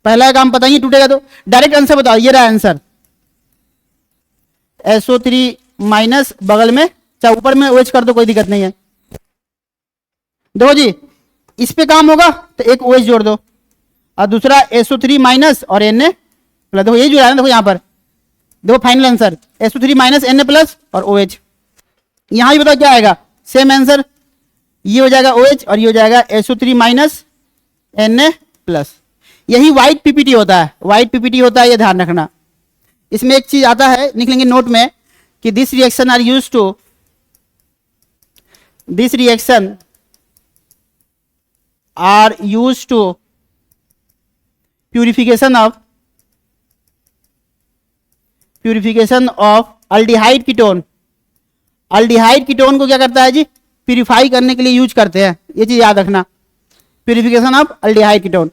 पहला काम पता ही टूटेगा, तो डायरेक्ट आंसर बताओ। ये रहा आंसर, SO3 माइनस, बगल में चाहे ऊपर में OH कर दो, कोई दिक्कत नहीं है। देखो जी, इस पे काम होगा तो एक OH जोड़ दो, और दूसरा SO3 माइनस और Na प्लस। देखो ये जो है, देखो यहाँ पर देखो final answer SO3 minus Na plus और OH। यहां भी बताओ क्या आएगा, सेम आंसर, ये हो जाएगा OH और ये हो जाएगा SO3 माइनस Na प्लस। यही व्हाइट पीपीटी होता है, व्हाइट पीपीटी होता है, ये ध्यान रखना। इसमें एक चीज आता है, निकलेंगे नोट में, कि this reaction are use to, this reaction are use to purification of aldehyde ketone. Aldehyde ketone को क्या करता है जी, प्यूरिफाई करने के लिए यूज करते हैं, ये चीज याद रखना, प्यूरिफिकेशन ऑफ अल्डिहाइड कीटोन।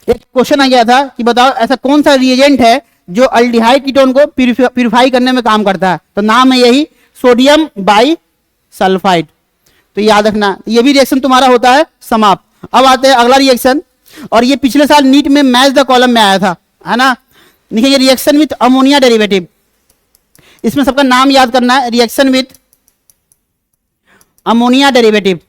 एक क्वेश्चन आ गया था कि बताओ ऐसा कौन सा रिएजेंट है जो अल्डिहाइड कीटोन को प्यूरिफाई करने में काम करता है, तो नाम है यही सोडियम बाई सल्फाइड। तो याद रखना, ये भी रिएक्शन तुम्हारा होता है समाप्त। अब आते हैं अगला रिएक्शन, और ये पिछले साल नीट में मैच द कॉलम में आया था, है ना। देखिए रिएक्शन विथ अमोनिया डेरिवेटिव, इसमें सबका नाम याद करना है, रिएक्शन विथ अमोनिया डेरिवेटिव।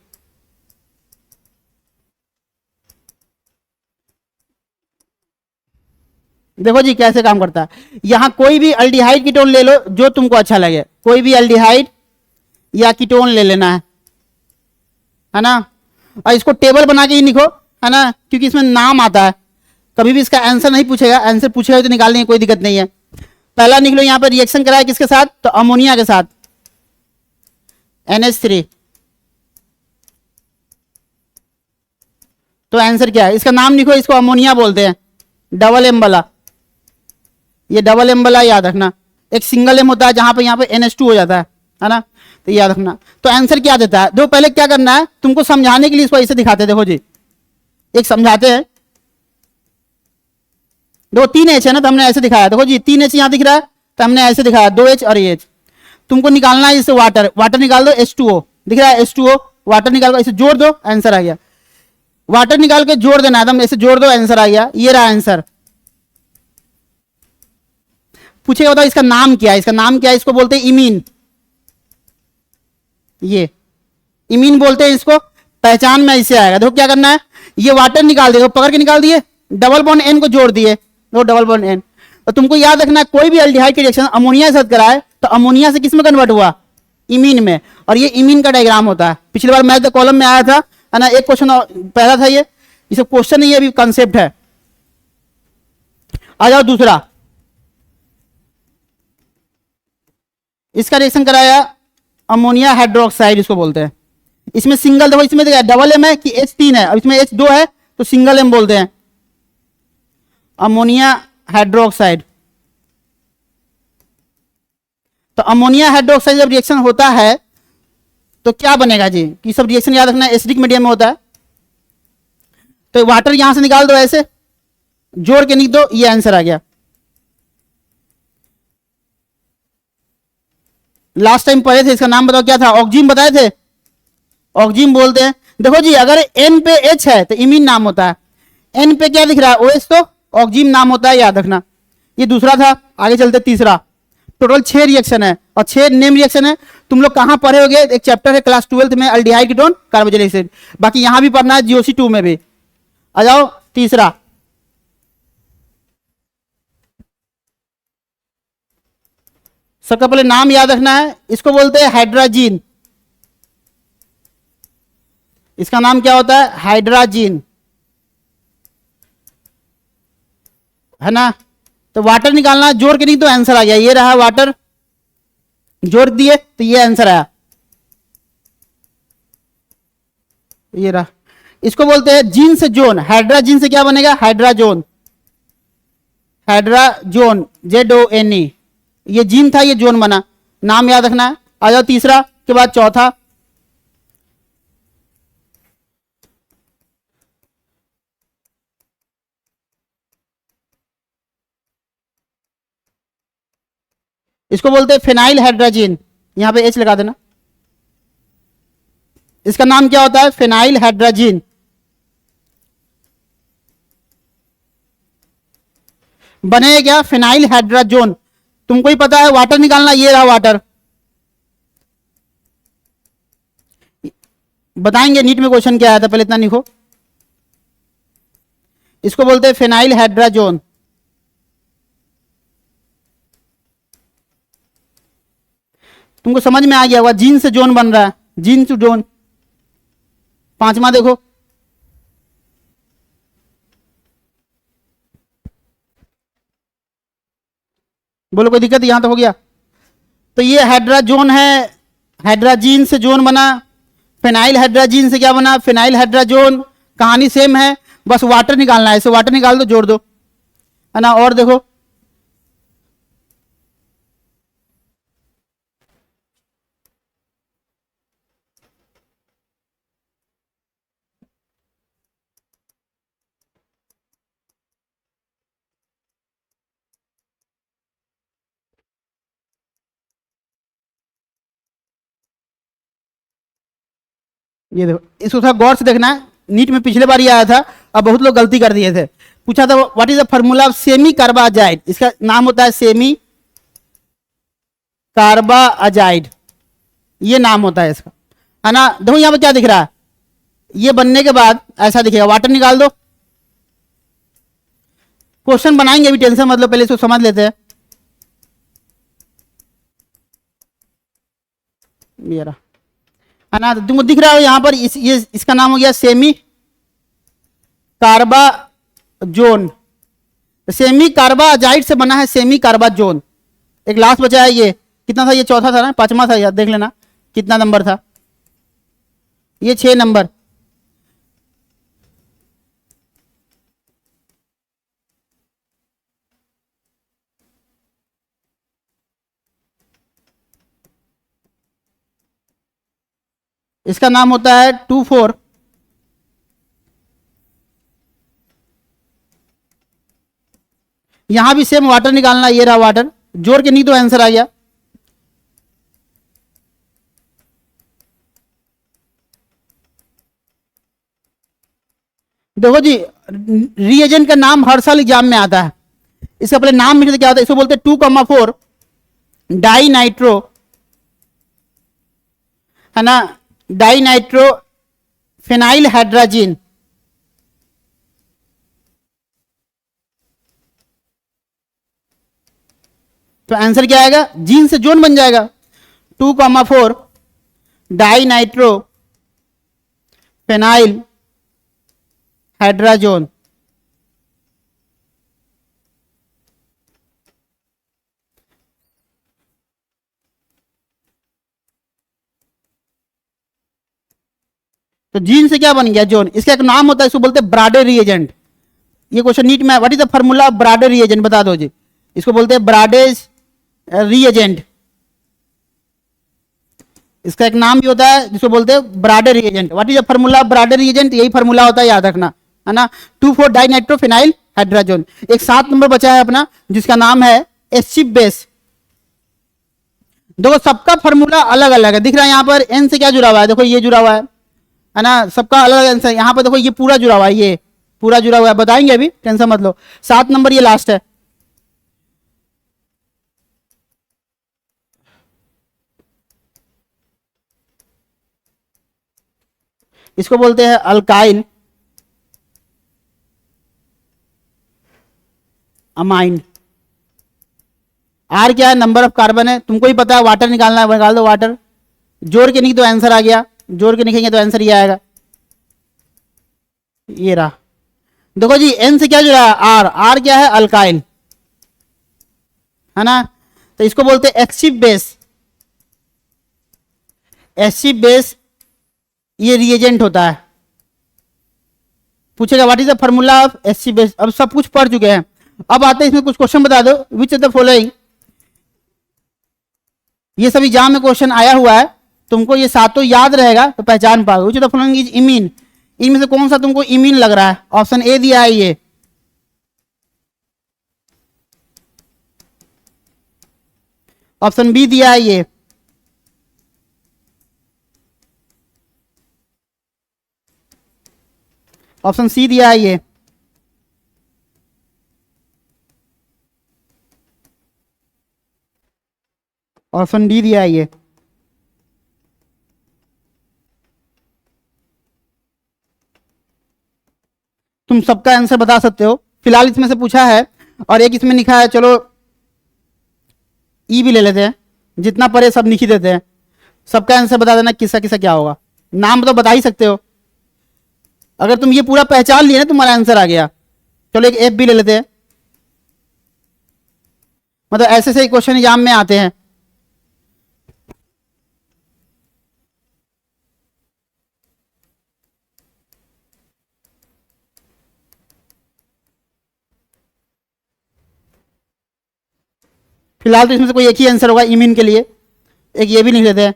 देखो जी कैसे काम करता है। यहां कोई भी अल्डिहाइड कीटोन ले लो जो तुमको अच्छा लगे, कोई भी अल्डिहाइड या कीटोन ले लेना है ना। और इसको टेबल बना के ही लिखो, है ना, क्योंकि इसमें नाम आता है। कभी भी इसका आंसर नहीं पूछेगा, आंसर पूछेगा तो निकालने की कोई दिक्कत नहीं है। पहला निकलो, यहां पर रिएक्शन कराया किसके साथ, तो अमोनिया के साथ, NH3। तो आंसर क्या है, इसका नाम लिखो, इसको अमोनिया बोलते हैं, डबल एम वाला। ये डबल एम वाला याद रखना, एक सिंगल एम होता है जहां पे यहाँ पे NH2 हो जाता है ना, तो याद रखना। तो आंसर क्या देता है, देखो पहले क्या करना है, तुमको समझाने के लिए इसको ऐसे दिखाते हैं। देखो जी, एक समझाते हैं। देखो 3H है ना, तो हमने ऐसे दिखाया। देखो जी 3H यहां दिख रहा है, तो हमने ऐसे दिखाया, 2H और H। तुमको निकालना है इससे वाटर, वाटर निकाल दो, H2O दिख रहा है, H2O, वाटर निकाल कर इसे जोड़ दो, आंसर आ गया। वाटर निकाल के जोड़ देना है, ऐसे जोड़ दो, आंसर आ गया। ये रहा आंसर। पूछेगा बताओ इसका नाम क्या है, इसका नाम क्या है, इसको बोलते हैं इमीन। ये इमीन बोलते हैं इसको, पहचान में इससे आएगा। देखो क्या करना है, ये वाटर निकाल दिए, पकड़ के निकाल दिए, डबल बॉन्ड N को जोड़ दिए, देखो डबल बॉन्ड N। तो तुमको याद रखना है, कोई भी अल्डिहाइड की रिएक्शन अमोनिया के साथ कराए तो अमोनिया से किस में कन्वर्ट हुआ, इमीन में। और ये इमीन का डायग्राम होता है, पिछली बार मैथ द कॉलम में आया था, है ना। एक क्वेश्चन पहला था, ये सब क्वेश्चन नहीं है, अभी कंसेप्ट है। आ जाओ दूसरा, इसका रिएक्शन कराया अमोनिया हाइड्रोक्साइड, इसको बोलते हैं। इसमें सिंगल, देखो इसमें देखा डबल एम है कि एच 3 है, अब इसमें एच 2 है तो सिंगल एम बोलते हैं। अमोनिया हाइड्रोक्साइड, तो अमोनिया हाइड्रोक्साइड जब रिएक्शन होता है तो क्या बनेगा जी, कि सब रिएक्शन याद रखना एसिडिक मीडियम में होता है। तो वाटर यहां से निकाल दो, ऐसे जोड़ के लिख दो, ये आंसर आ गया। लास्ट टाइम पढ़े थे, इसका नाम बताओ क्या था, ऑक्जिम बताए थे, ऑक्जिम बोलते हैं। देखो जी अगर एन पे एच है तो इमीन नाम होता है, एन पे क्या दिख रहा है ओएच तो ऑक्जिम नाम होता है, याद रखना। ये दूसरा था, आगे चलते तीसरा। टोटल 6 रिएक्शन है और 6 नेम रिएक्शन है। तुम लोग कहां पढ़े होगे, एक चैप्टर है क्लास 12th में अल्डिहाइड कीटोन कार्बोक्सिलिक एसिड, बाकी यहां भी पढ़ना है जीओसी 2 में भी। आ जाओ तीसरा, सबका पहले नाम याद रखना है, इसको बोलते हैं हाइड्राजीन। इसका नाम क्या होता है, हाइड्राजीन, है ना। तो वाटर निकालना, जोड़ के नहीं तो आंसर आ गया, ये रहा वाटर, जोड़ दिए तो ये आंसर आया, ये रहा। इसको बोलते हैं जीन से जोन, हाइड्राजीन से क्या बनेगा, हाइड्राजोन, हाइड्राजोन ZONE, ये जीन था ये जोन बना, नाम याद रखना है। आ जाओ तीसरा के बाद चौथा, इसको बोलते हैं फिनाइल हाइड्राजीन, यहां पे एच लगा देना। इसका नाम क्या होता है, फिनाइल हाइड्राजीन। बने क्या, फिनाइल हाइड्राजोन। तुमको ही पता है वाटर निकालना, ये रहा वाटर, बताएंगे नीट में क्वेश्चन क्या आया था, पहले इतना लिखो। इसको बोलते हैं फिनाइल हाइड्राजोन। तुमको समझ में आ गया होगा, जीन से जोन बन रहा है, जीन टू जोन। पांचवा देखो, बोलो कोई दिक्कत, यहां तो हो गया। तो ये हाइड्राजोन है, हाइड्राजीन से जोन बना, फिनाइल हाइड्राजीन से क्या बना, फिनाइल हाइड्राजोन। कहानी सेम है, बस वाटर निकालना है, इसे वाटर निकाल दो, जोड़ दो, है ना। और देखो ये देखो, इसको थोड़ा गौर से देखना है, नीट में पिछले बार ही आया था, अब बहुत लोग गलती कर दिए थे। पूछा था what is the formula of semi carbazide, इसका नाम होता है सेमी कार्बाजाइड, ये नाम होता है इसका, है ना। देखो यहां पर क्या दिख रहा है, ये बनने के बाद ऐसा दिखेगा, वाटर निकाल दो। क्वेश्चन बनाएंगे अभी, टेंशन मतलब पहले इसको समझ लेते हैं। ये रहा, है ना। तो तुमको दिख रहा है यहां पर ये इसका नाम हो गया सेमी कार्बाजोन, सेमी कार्बाजाइड से बना है सेमी कार्बाजोन। एक लास्ट बचा है, ये कितना था, ये चौथा था ना, पांचवा था, याद देख लेना कितना नंबर था, ये 6 नंबर। इसका नाम होता है 2,4, यहां भी सेम वाटर निकालना, ये रहा वाटर, जोड़ के नहीं तो आंसर आ गया। देखो जी, रिएजेंट का नाम हर साल एग्जाम में आता है, इसका पहले नाम मिलते क्या होता है, इसको बोलते हैं 2,4 डाई नाइट्रो, है ना, डाई नाइट्रो फिनाइल हाइड्राजीन। तो आंसर क्या आएगा, जीन से जोन बन जाएगा, 2,4 डाई नाइट्रो फिनाइल हाइड्राजोन। तो जीन से क्या बन गया जोन, इसका एक नाम होता है, इसको बोलते हैं ब्राडे रिएजेंट। ये क्वेश्चन नीट में, what is the formula of Brady reagent, बता दो जी। इसको बोलते हैं ब्राडेज रिएजेंट, इसका एक नाम भी होता है जिसको बोलते हैं Brady reagent. What is the formula of Brady reagent, यही फार्मूला होता है, याद रखना, है ना। 2,4 डाइनाइट्रोफिनाइल हाइड्रोजन। एक 7 नंबर बचा है अपना जिसका नाम है एसिड बेस। देखो सबका फार्मूला अलग अलग है, दिख रहा है यहाँ पर एन से क्या जुड़ा हुआ है, देखो ये जुड़ा हुआ है ना, सबका अलग अलग आंसर। यहाँ पर देखो ये पूरा जुड़ा हुआ है, ये पूरा जुड़ा हुआ है, बताएंगे अभी, टेंशन मत लो। 7 नंबर ये लास्ट है। इसको बोलते हैं अल्काइल अमाइन। आर क्या है, नंबर ऑफ कार्बन है, तुमको ही पता है, वाटर निकालना है, निकाल दो वाटर, जोड़ के नहीं तो आंसर आ गया, जोड़ के लिखेंगे तो आंसर ये आएगा, ये रहा। देखो जी एन से क्या जुड़ा है, आर, आर क्या है, अल्काइल, है ना। तो इसको बोलते हैं एक्सिव बेस। एसिड बेस ये रिएजेंट होता है। पूछेगा what is the formula of acid base, अब सब कुछ पढ़ चुके हैं। अब आते हैं इसमें कुछ क्वेश्चन बता दो, विच ऑफ द फॉलोइंग, ये सभी एग्जाम में क्वेश्चन आया हुआ है, तुमको ये सातों याद रहेगा तो पहचान पाओगे। Which of the following is imine, इनमें से कौन सा तुमको इमीन लग रहा है, ऑप्शन ए दिया है ये, ऑप्शन बी दिया है ये, ऑप्शन सी दिया है ये, ऑप्शन डी दिया है ये। तुम सबका आंसर बता सकते हो, फिलहाल इसमें से पूछा है और एक इसमें लिखा है, चलो ई भी ले लेते हैं, जितना पढ़े सब लिख ही देते हैं। सबका आंसर बता देना किसका किसका क्या होगा, नाम तो बता ही सकते हो। अगर तुम ये पूरा पहचान लिए ना तुम्हारा आंसर आ गया। चलो एक एफ भी ले लेते हैं, मतलब ऐसे से क्वेश्चन एग्जाम में आते हैं। फिलहाल तो इसमें से कोई एक ही आंसर होगा इमीन के लिए, एक ये भी लिख लेते हैं।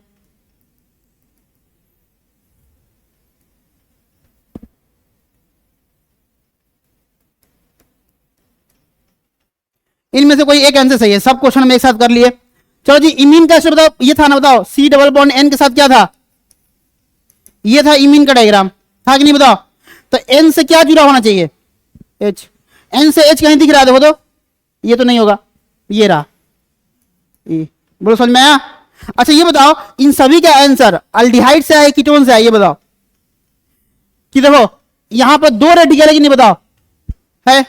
इनमें से कोई एक आंसर सही है, सब क्वेश्चन हम एक साथ कर लिए। चलो जी इमीन का बताओ, ये था ना, बताओ सी डबल बॉन्ड एन के साथ क्या था, ये था इमीन का डायग्राम, था कि नहीं बताओ। तो एन से क्या जुड़ा होना चाहिए, एच, एन से एच कहीं दिख रहा है, देखो तो ये तो नहीं होगा, ये रहा, ये बोलो समझ में आया। अच्छा ये बताओ इन सभी का आंसर अल्डिहाइड से है कीटोन से है, ये बताओ कि देखो यहां पर 2 रेडिकल है कि नहीं, बताओ है।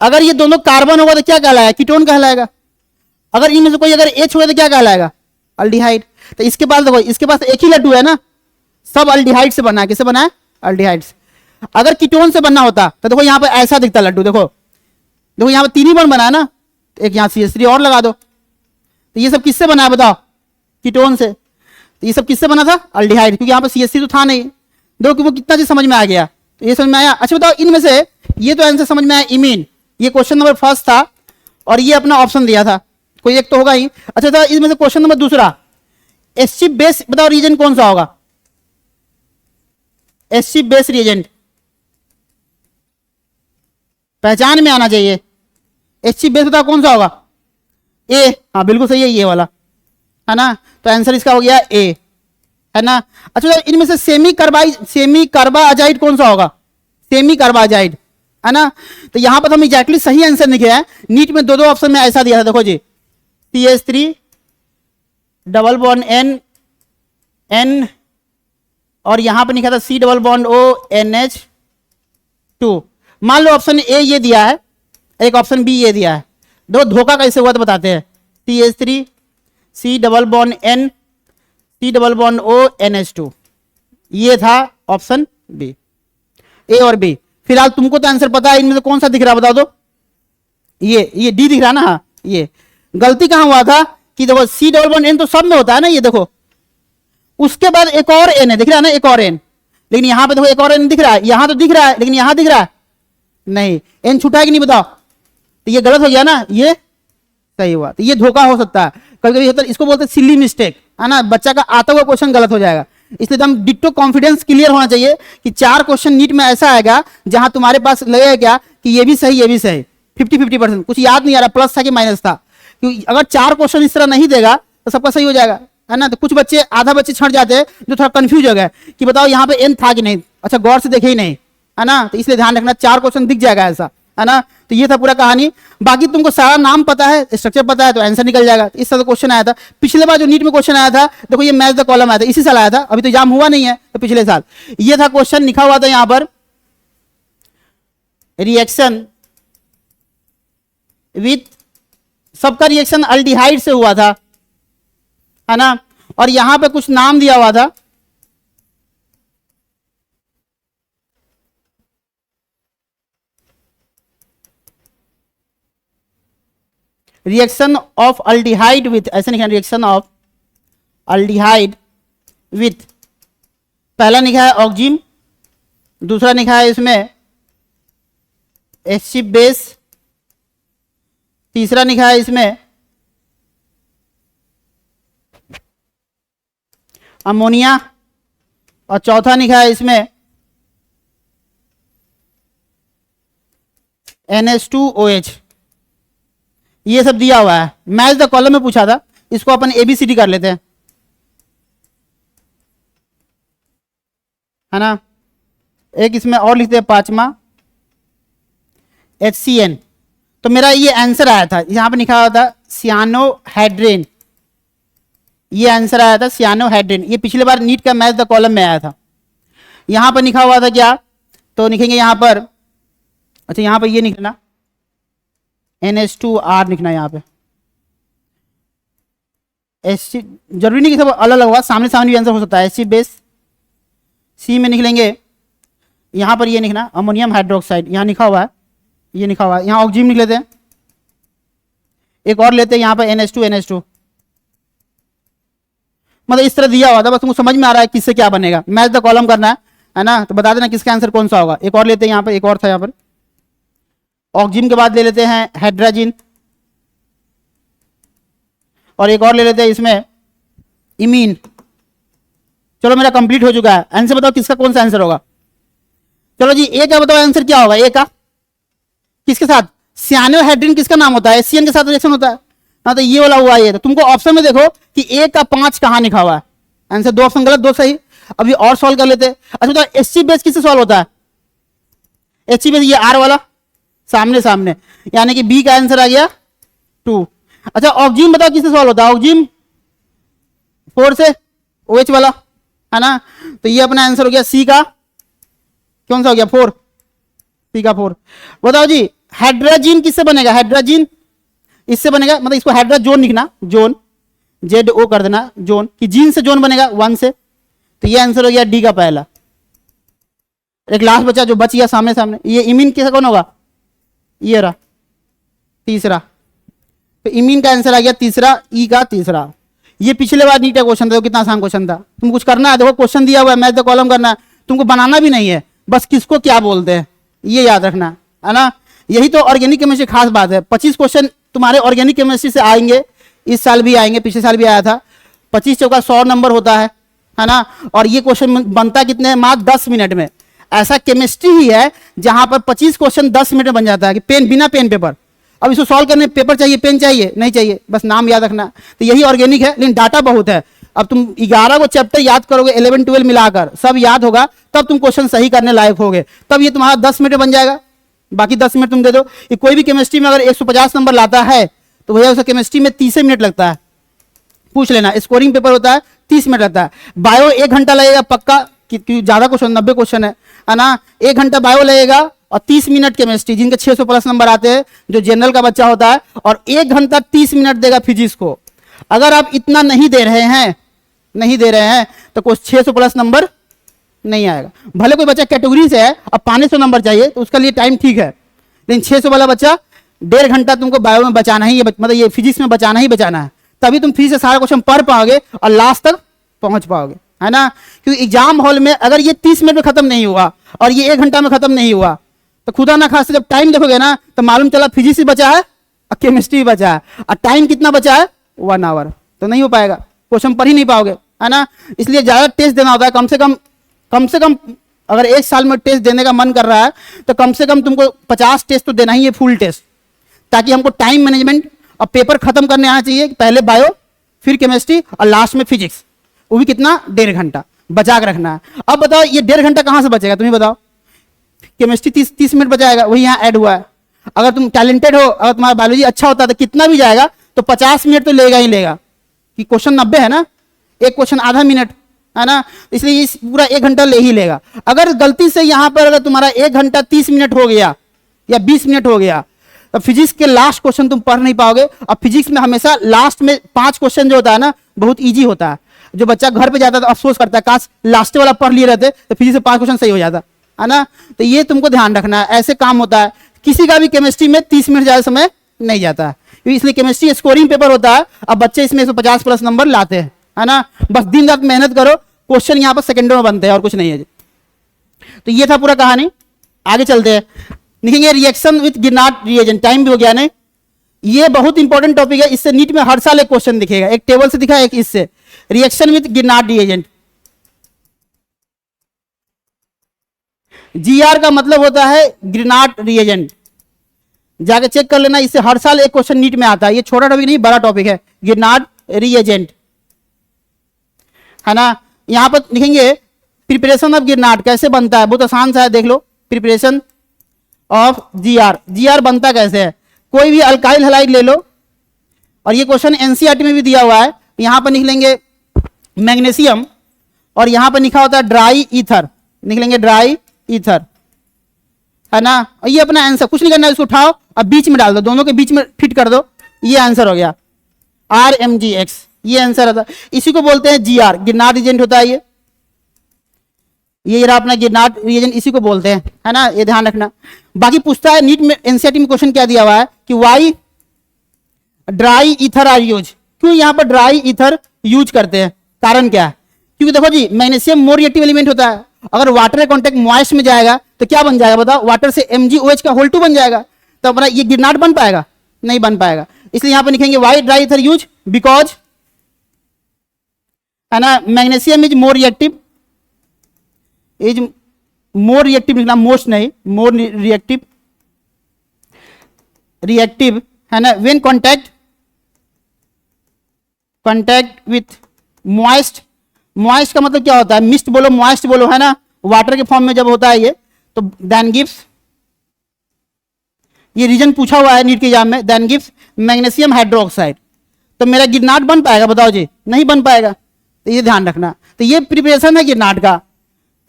अगर ये दोनों कार्बन होगा तो क्या कहलाएगा, कीटोन कहलाएगा। अगर इनमें से कोई अगर एच होगा तो क्या कहलाएगा, अल्डिहाइड। तो इसके पास देखो, इसके पास एक ही लड्डू है ना, सब अल्डिहाइड से बना है, किससे बना है, अल्डिहाइड से। अगर कीटोन से बनना होता तो देखो यहां पर ऐसा दिखता लड्डू, देखो देखो यहां पर 3 ही बॉन्ड बना है ना, एक यहां CH3 और लगा दो। तो ये सब किससे बना है बताओ, कीटोन से। तो ये सब किससे बना था, अल्डिहाइड, क्योंकि यहाँ पर CH3 तो था नहीं। देखो कि वो कितना चीज समझ में आ गया, तो ये समझ में आया। अच्छा बताओ इनमें से ये तो आंसर समझ में आया इमीन, ये क्वेश्चन नंबर फर्स्ट था और ये अपना ऑप्शन दिया था, कोई एक तो होगा ही। अच्छा था इसमें से क्वेश्चन नंबर दूसरा, एसिड बेस बताओ रीजन कौन सा होगा, एसिड बेस रीजेंट पहचान में आना चाहिए। एसिड बेस बताओ कौन सा होगा, ए, हाँ बिल्कुल सही है ये वाला, है ना। तो आंसर इसका हो गया ए, है ना। अच्छा इनमें से सेमी कार्बाजाइड कौन सा होगा, सेमी कार्बाजाइड, है ना। तो यहां पर हम एग्जैक्टली सही आंसर लिखे हैं, नीट में 2 ऑप्शन में ऐसा दिया था, देखो जी CH3 double bond N N और यहां पर लिखा था C double bond O NH2। मान लो ऑप्शन ए ये दिया है, एक ऑप्शन बी ये दिया है, दो धोखा कैसे हुआ तो बताते हैं। CH3 C double bond N C double bond O NH2, ये था ऑप्शन बी, ए और बी। फिलहाल तुमको तो आंसर पता है, इनमें से कौन सा दिख रहा बता दो, ये डी दिख रहा ना, हाँ ये गलती कहां हुआ था कि देखो C डबल बॉन्ड N तो सब में होता है ना, ये देखो उसके बाद एक और N है, दिख रहा है ना एक और N, लेकिन यहाँ पे देखो एक और n दिख रहा है, यहाँ तो दिख रहा है लेकिन यहाँ दिख रहा है नहीं, n छूटा है कि नहीं बताओ, तो ये गलत हो गया ना, ये सही हुआ। तो ये धोखा हो सकता है, कभी कभी होता है, इसको बोलते हैं सिली मिस्टेक, है ना, बच्चा का आता हुआ क्वेश्चन गलत हो जाएगा। इसलिए तो हम डिट्टो कॉन्फिडेंस क्लियर होना चाहिए कि 4 क्वेश्चन नीट में ऐसा आएगा जहां तुम्हारे पास लगेगा क्या कि ये भी सही ये भी सही, 50-50%, कुछ याद नहीं आ रहा प्लस था कि माइनस था, क्योंकि अगर 4 क्वेश्चन इस तरह नहीं देगा तो सबका सही हो जाएगा, है ना। तो कुछ बच्चे, आधा बच्चे छट जाते हैं जो थोड़ा कंफ्यूज हो गए कि बताओ यहाँ पे n था कि नहीं, अच्छा गौर से देखे ही नहीं, है ना। तो इसलिए ध्यान रखना 4 क्वेश्चन दिख जाएगा ऐसा, है ना। तो ये था पूरा कहानी, बाकी तुमको सारा नाम पता है, स्ट्रक्चर पता है तो आंसर निकल जाएगा। इस तरह क्वेश्चन आया था पिछले बार जो नीट में क्वेश्चन आया था, देखो ये मैच द कॉलम आया था, इसी साल आया था, अभी तो एग्जाम हुआ नहीं है, तो पिछले साल ये था क्वेश्चन, लिखा हुआ था यहां पर रिएक्शन विथ, सबका रिएक्शन अल्डिहाइड से हुआ था, है ना, और यहां पे कुछ नाम दिया हुआ था, रिएक्शन ऑफ अल्डिहाइड विथ, ऐसे लिखा है रिएक्शन ऑफ अल्डिहाइड विथ, पहला लिखा है ऑक्जिम, दूसरा लिखा है इसमें एसिड बेस, तीसरा लिखा है इसमें अमोनिया, और चौथा लिखा है इसमें NH2OH। ये सब दिया हुआ है, मैच द कॉलम में पूछा था, इसको अपन ABCD कर लेते हैं, है ना। एक इसमें और लिखते हैं पांचवा HCN। तो मेरा ये आंसर आया था, यहां पे लिखा हुआ था सियानोहाइड्रेन, ये आंसर आया था सियानोहाइड्रेन, ये पिछले बार नीट का मैच द कॉलम में आया था। यहां पर लिखा हुआ था क्या, तो लिखेंगे यहां पर, अच्छा यहां पर ये लिखना NH2R लिखना, यहाँ पे एसिड, जरूरी नहीं कि सब अलग अलग होगा, सामने सामने भी आंसर हो सकता है, एसिड बेस। सी में निकलेंगे यहाँ पर ये लिखना अमोनियम हाइड्रोक्साइड, यहाँ लिखा हुआ है, ये लिखा हुआ है, यहाँ ऑक्सीजन लिख लेते हैं, एक और लेते हैं यहाँ पर NH2 मतलब इस तरह दिया हुआ था, बस तुमको समझ में आ रहा है किससे क्या बनेगा, मैच द कॉलम करना है ना, तो बता देना किसका आंसर कौन सा होगा। एक और लेते हैं यहाँ पर, एक और था यहाँ पर ऑक्सीजन के बाद ले लेते हैं हाइड्रोजन, और एक और ले लेते हैं इसमें इमीन। चलो मेरा कंप्लीट हो चुका है, आंसर बताओ किसका कौन सा आंसर होगा। चलो जी ए का बताओ आंसर क्या होगा, ए का किसके साथ, सियानोहाइड्रिन किसका नाम होता है, HCN के साथ रिएक्शन होता है ना, तो ये वाला हुआ ये। तो तुमको ऑप्शन में देखो कि ए का 5 कहां लिखा हुआ है, आंसर 2 ऑप्शन गलत 2 सही। अभी और सॉल्व कर लेते हैं। अच्छा तो एचसी बेस किससे सॉल्व होता है, एचसी बेस ये आर वाला सामने सामने, यानी कि बी का आंसर आ गया 2। अच्छा ऑक्सीजन बताओ किससे सॉल्व होता है, ऑक्सीजन 4 से, OH वाला, है ना। तो ये अपना आंसर हो गया सी का, कौन सा हो गया 4, सी का 4। बताओ जी हाइड्रोजन किससे बनेगा, हाइड्रोजन इससे बनेगा, मतलब इसको हाइड्रोजोन लिखना, जोन ZO कर देना, जोन कि जीन से जोन बनेगा 1 से, तो ये आंसर हो गया डी का पहला। एक लास्ट बचा जो बच गया सामने सामने, ये इमीन किसका कौन होगा, ये रहा तीसरा, तो इमीन का आंसर आ गया तीसरा, ई का तीसरा। ये पिछले बार नीट का क्वेश्चन था, कितना आसान क्वेश्चन था। तुम कुछ करना है, देखो क्वेश्चन दिया हुआ है, मैच द कॉलम करना है, तुमको बनाना भी नहीं है, बस किसको क्या बोलते हैं ये याद रखना, है ना। यही तो ऑर्गेनिक केमिस्ट्री खास बात है, 25 क्वेश्चन तुम्हारे ऑर्गेनिक केमिस्ट्री से आएंगे, इस साल भी आएंगे, पिछले साल भी आया था। 25 चौका 100 नंबर होता है ना। और ये क्वेश्चन बनता कितने, मात्र 10 मिनट में। ऐसा केमिस्ट्री ही है जहां पर 25 क्वेश्चन 10 मिनट में बन जाता है, कि पेन बिना पेन पेपर। अब इसको सॉल्व करने पेपर चाहिए, पेन चाहिए नहीं चाहिए, बस नाम याद रखना। तो यही ऑर्गेनिक है, लेकिन डाटा बहुत है। अब तुम 11 को चैप्टर याद करोगे, 11 12 मिलाकर सब याद होगा, तब तुम क्वेश्चन सही करने लायक होगे, तब ये तुम्हारा 10 मिनट में बन जाएगा। बाकी 10 मिनट तुम दे दो कि कोई भी केमिस्ट्री में अगर 150 नंबर लाता है तो भैया उसे केमिस्ट्री में 30 मिनट लगता है, पूछ लेना। स्कोरिंग पेपर होता है 30 मिनट लगता है। बायो 1 घंटा लगेगा पक्का, क्योंकि ज्यादा क्वेश्चन 90 क्वेश्चन है ना। 1 घंटा बायो लगेगा और 30 मिनट केमिस्ट्री, जिनके 600 प्लस नंबर आते हैं, जो जनरल का बच्चा होता है, और 1 घंटा 30 मिनट देगा फिजिक्स को। अगर आप इतना नहीं दे रहे हैं तो कुछ 600 प्लस नंबर नहीं आएगा। भले कोई बच्चा कैटेगरी से है और 500 नंबर चाहिए तो उसका लिए टाइम ठीक है, लेकिन 600 वाला बच्चा 1.5 घंटा तुमको बायो में बचाना ही है, मतलब ये फिजिक्स में बचाना ही बचाना है, तभी तुम फिर से सारा क्वेश्चन पढ़ पाओगे और लास्ट तक पहुंच पाओगे, है ना, क्योंकि एग्जाम हॉल में अगर ये 30 मिनट में खत्म नहीं हुआ और ये 1 घंटा में खत्म नहीं हुआ तो खुदा ना खास्ता जब टाइम देखोगे ना तो मालूम चला फिजिक्स भी बचा है और केमिस्ट्री भी बचा है, और टाइम कितना बचा है 1 आवर, तो नहीं हो पाएगा, क्वेश्चन पढ़ ही नहीं पाओगे, है ना। इसलिए ज्यादा टेस्ट देना होता है, कम से कम अगर 1 साल में टेस्ट देने का मन कर रहा है तो कम से कम तुमको 50 टेस्ट तो देना ही है, फुल टेस्ट, ताकि हमको टाइम मैनेजमेंट और पेपर खत्म करने आना चाहिए, पहले बायो फिर केमिस्ट्री और लास्ट में फिजिक्स, वो भी कितना 1.5 घंटा बचा के रखना है। अब बताओ ये 1.5 घंटा कहां से बचेगा, तुम्हें बताओ। केमिस्ट्री 30 मिनट बचाएगा, वही यहाँ ऐड हुआ है। अगर तुम टैलेंटेड हो, अगर तुम्हारा बायोलॉजी अच्छा होता है तो कितना भी जाएगा तो 50 मिनट तो लेगा ही लेगा, कि क्वेश्चन 90 है ना, एक क्वेश्चन आधा मिनट, है ना, इसलिए इस पूरा 1 घंटा ले ही लेगा। अगर गलती से यहां पर अगर तुम्हारा 1 घंटा 30 मिनट हो गया या 20 मिनट हो गया तो फिजिक्स के लास्ट क्वेश्चन तुम पढ़ नहीं पाओगे। और फिजिक्स में हमेशा लास्ट में 5 क्वेश्चन जो होता है ना बहुत इजी होता है। जो बच्चा घर पे जाता है तो अफसोस करता है काश लास्ट वाला पढ़ लिए रहते तो फिजिक्स से 5 क्वेश्चन सही हो जाता, है ना। तो ये तुमको ध्यान रखना है, ऐसे काम होता है। किसी का भी केमिस्ट्री में 30 मिनट ज्यादा समय नहीं जाता है, इसलिए केमिस्ट्री स्कोरिंग पेपर होता है। अब बच्चे इसमें 150 प्लस नंबर लाते हैं, है ना। बस दिन रात मेहनत करो, क्वेश्चन यहाँ पर सेकंडों में बनते हैं और कुछ नहीं है जी। तो ये था पूरा कहानी, आगे चलते हैं, लिखेंगे रिएक्शन विथ गिरनार्ड रिएजेंट। टाइम भी हो गया नहीं, ये बहुत इंपॉर्टेंट टॉपिक है, इससे नीट में हर साल एक क्वेश्चन दिखेगा, एक टेबल से दिखा एक इससे, रिएक्शन विथ गिरनार्ड रिएजेंट। जीआर का मतलब होता है गिरनार्ड रिएजेंट, जाके चेक कर लेना, इससे हर साल एक क्वेश्चन नीट में आता है। ये छोटा टॉपिक नहीं, बड़ा टॉपिक है, गिरनार्ड रिएजेंट, है ना। यहां पर लिखेंगे प्रिपरेशन ऑफ गिरनार्ड कैसे बनता है, बहुत आसान सा है, देख लो। प्रिपरेशन ऑफ जीआर, जीआर बनता कैसे है, कोई भी अल्काइल हैलाइड ले लो, और ये क्वेश्चन एनसीईआरटी में भी दिया हुआ है। यहां पर लिखेंगे मैग्नीशियम और यहां पर लिखा होता है ड्राई ईथर, निकलेंगे ड्राई ईथर, है ना। और ये अपना आंसर, कुछ नहीं करना है, इसको उठाओ और बीच में डाल दो, दोनों के बीच में फिट कर दो, ये आंसर हो गया RMgX, ये आंसर होता है। इसी को बोलते हैं जीआर, गिरनार्ड रिएजेंट होता है ये रहा अपना गिरनार्ड रिएजेंट, इसी को बोलते हैं, है ना, ये ध्यान रखना। बाकी पूछता है नीट में, एनसीईआरटी में क्वेश्चन क्या दिया हुआ है कि why dry ether are use, क्यों यहां पर ड्राई ईथर यूज करते हैं, कारण क्या है। क्योंकि देखो G magnesium more reactive element होता है, अगर वाटर का कॉन्टेक्ट मॉइस्ट में जाएगा तो क्या बन जाएगा बताओ, वाटर से MgOH का होल 2 बन जाएगा, तो अपना ये गिरनार्ड बन पाएगा, नहीं बन पाएगा। इसलिए यहां पर लिखेंगे why dry ether use because, है ना, magnesium is more reactive, is more reactive लिखना, मोस्ट नहीं, मोर रिएक्टिव, है ना, when contact with moist, moist का मतलब क्या होता है, मिस्ट बोलो मॉइस्ट बोलो, है ना, वाटर के फॉर्म में जब होता है ये, तो देन गिव्स, ये रीजन पूछा हुआ है नीट के एग्जाम में, देन गिव्स मैग्नीशियम हाइड्रोक्साइड। तो मेरा गिरनार्ड बन पाएगा बताओ जी, नहीं बन पाएगा, तो ये ध्यान रखना। तो ये प्रिपरेशन है गिरनार्ड का।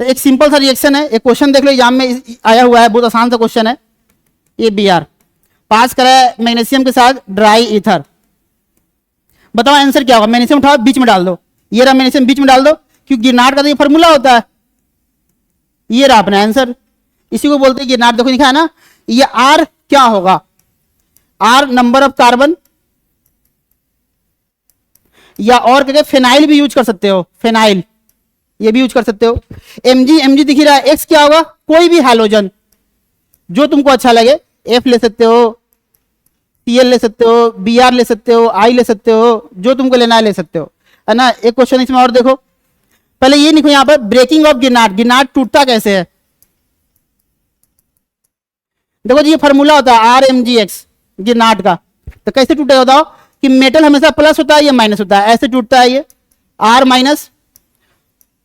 तो एक सिंपल सा रिएक्शन है, एक क्वेश्चन देख लो एग्जाम में आया हुआ है, बहुत आसान सा क्वेश्चन है, ये BR पास करा है मैग्नीशियम के साथ ड्राई ईथर, बताओ आंसर क्या होगा। मैग्नीशियम उठाओ बीच में डाल दो, ये रहा मैग्नीशियम बीच में डाल दो, क्योंकि गिरनार्ड का तो ये फॉर्मूला होता है, ये रहा अपना आंसर, इसी को बोलते हैं गिरनार्ड। देखो लिखा है ना, ये R क्या होगा, R नंबर ऑफ कार्बन, या और क्या फेनाइल भी यूज कर सकते हो, फेनाइल ये भी यूज कर सकते हो। Mg दिख रहा है, X क्या होगा, कोई भी हैलोजन जो तुमको अच्छा लगे, F ले सकते हो, Cl ले सकते हो, Br ले सकते हो, I ले सकते हो, जो तुमको लेना है ले सकते हो, है ना। एक क्वेश्चन इसमें और देखो, पहले ये लिखो यहां पर ब्रेकिंग ऑफ गिरनार्ड, गिरनार्ड टूटता कैसे है। देखो जी ये फॉर्मूला होता है RMgX गिरनार्ड का, तो कैसे टूटेगा बताओ, कि मेटल हमेशा प्लस होता है या माइनस होता है, ऐसे टूटता है ये R माइनस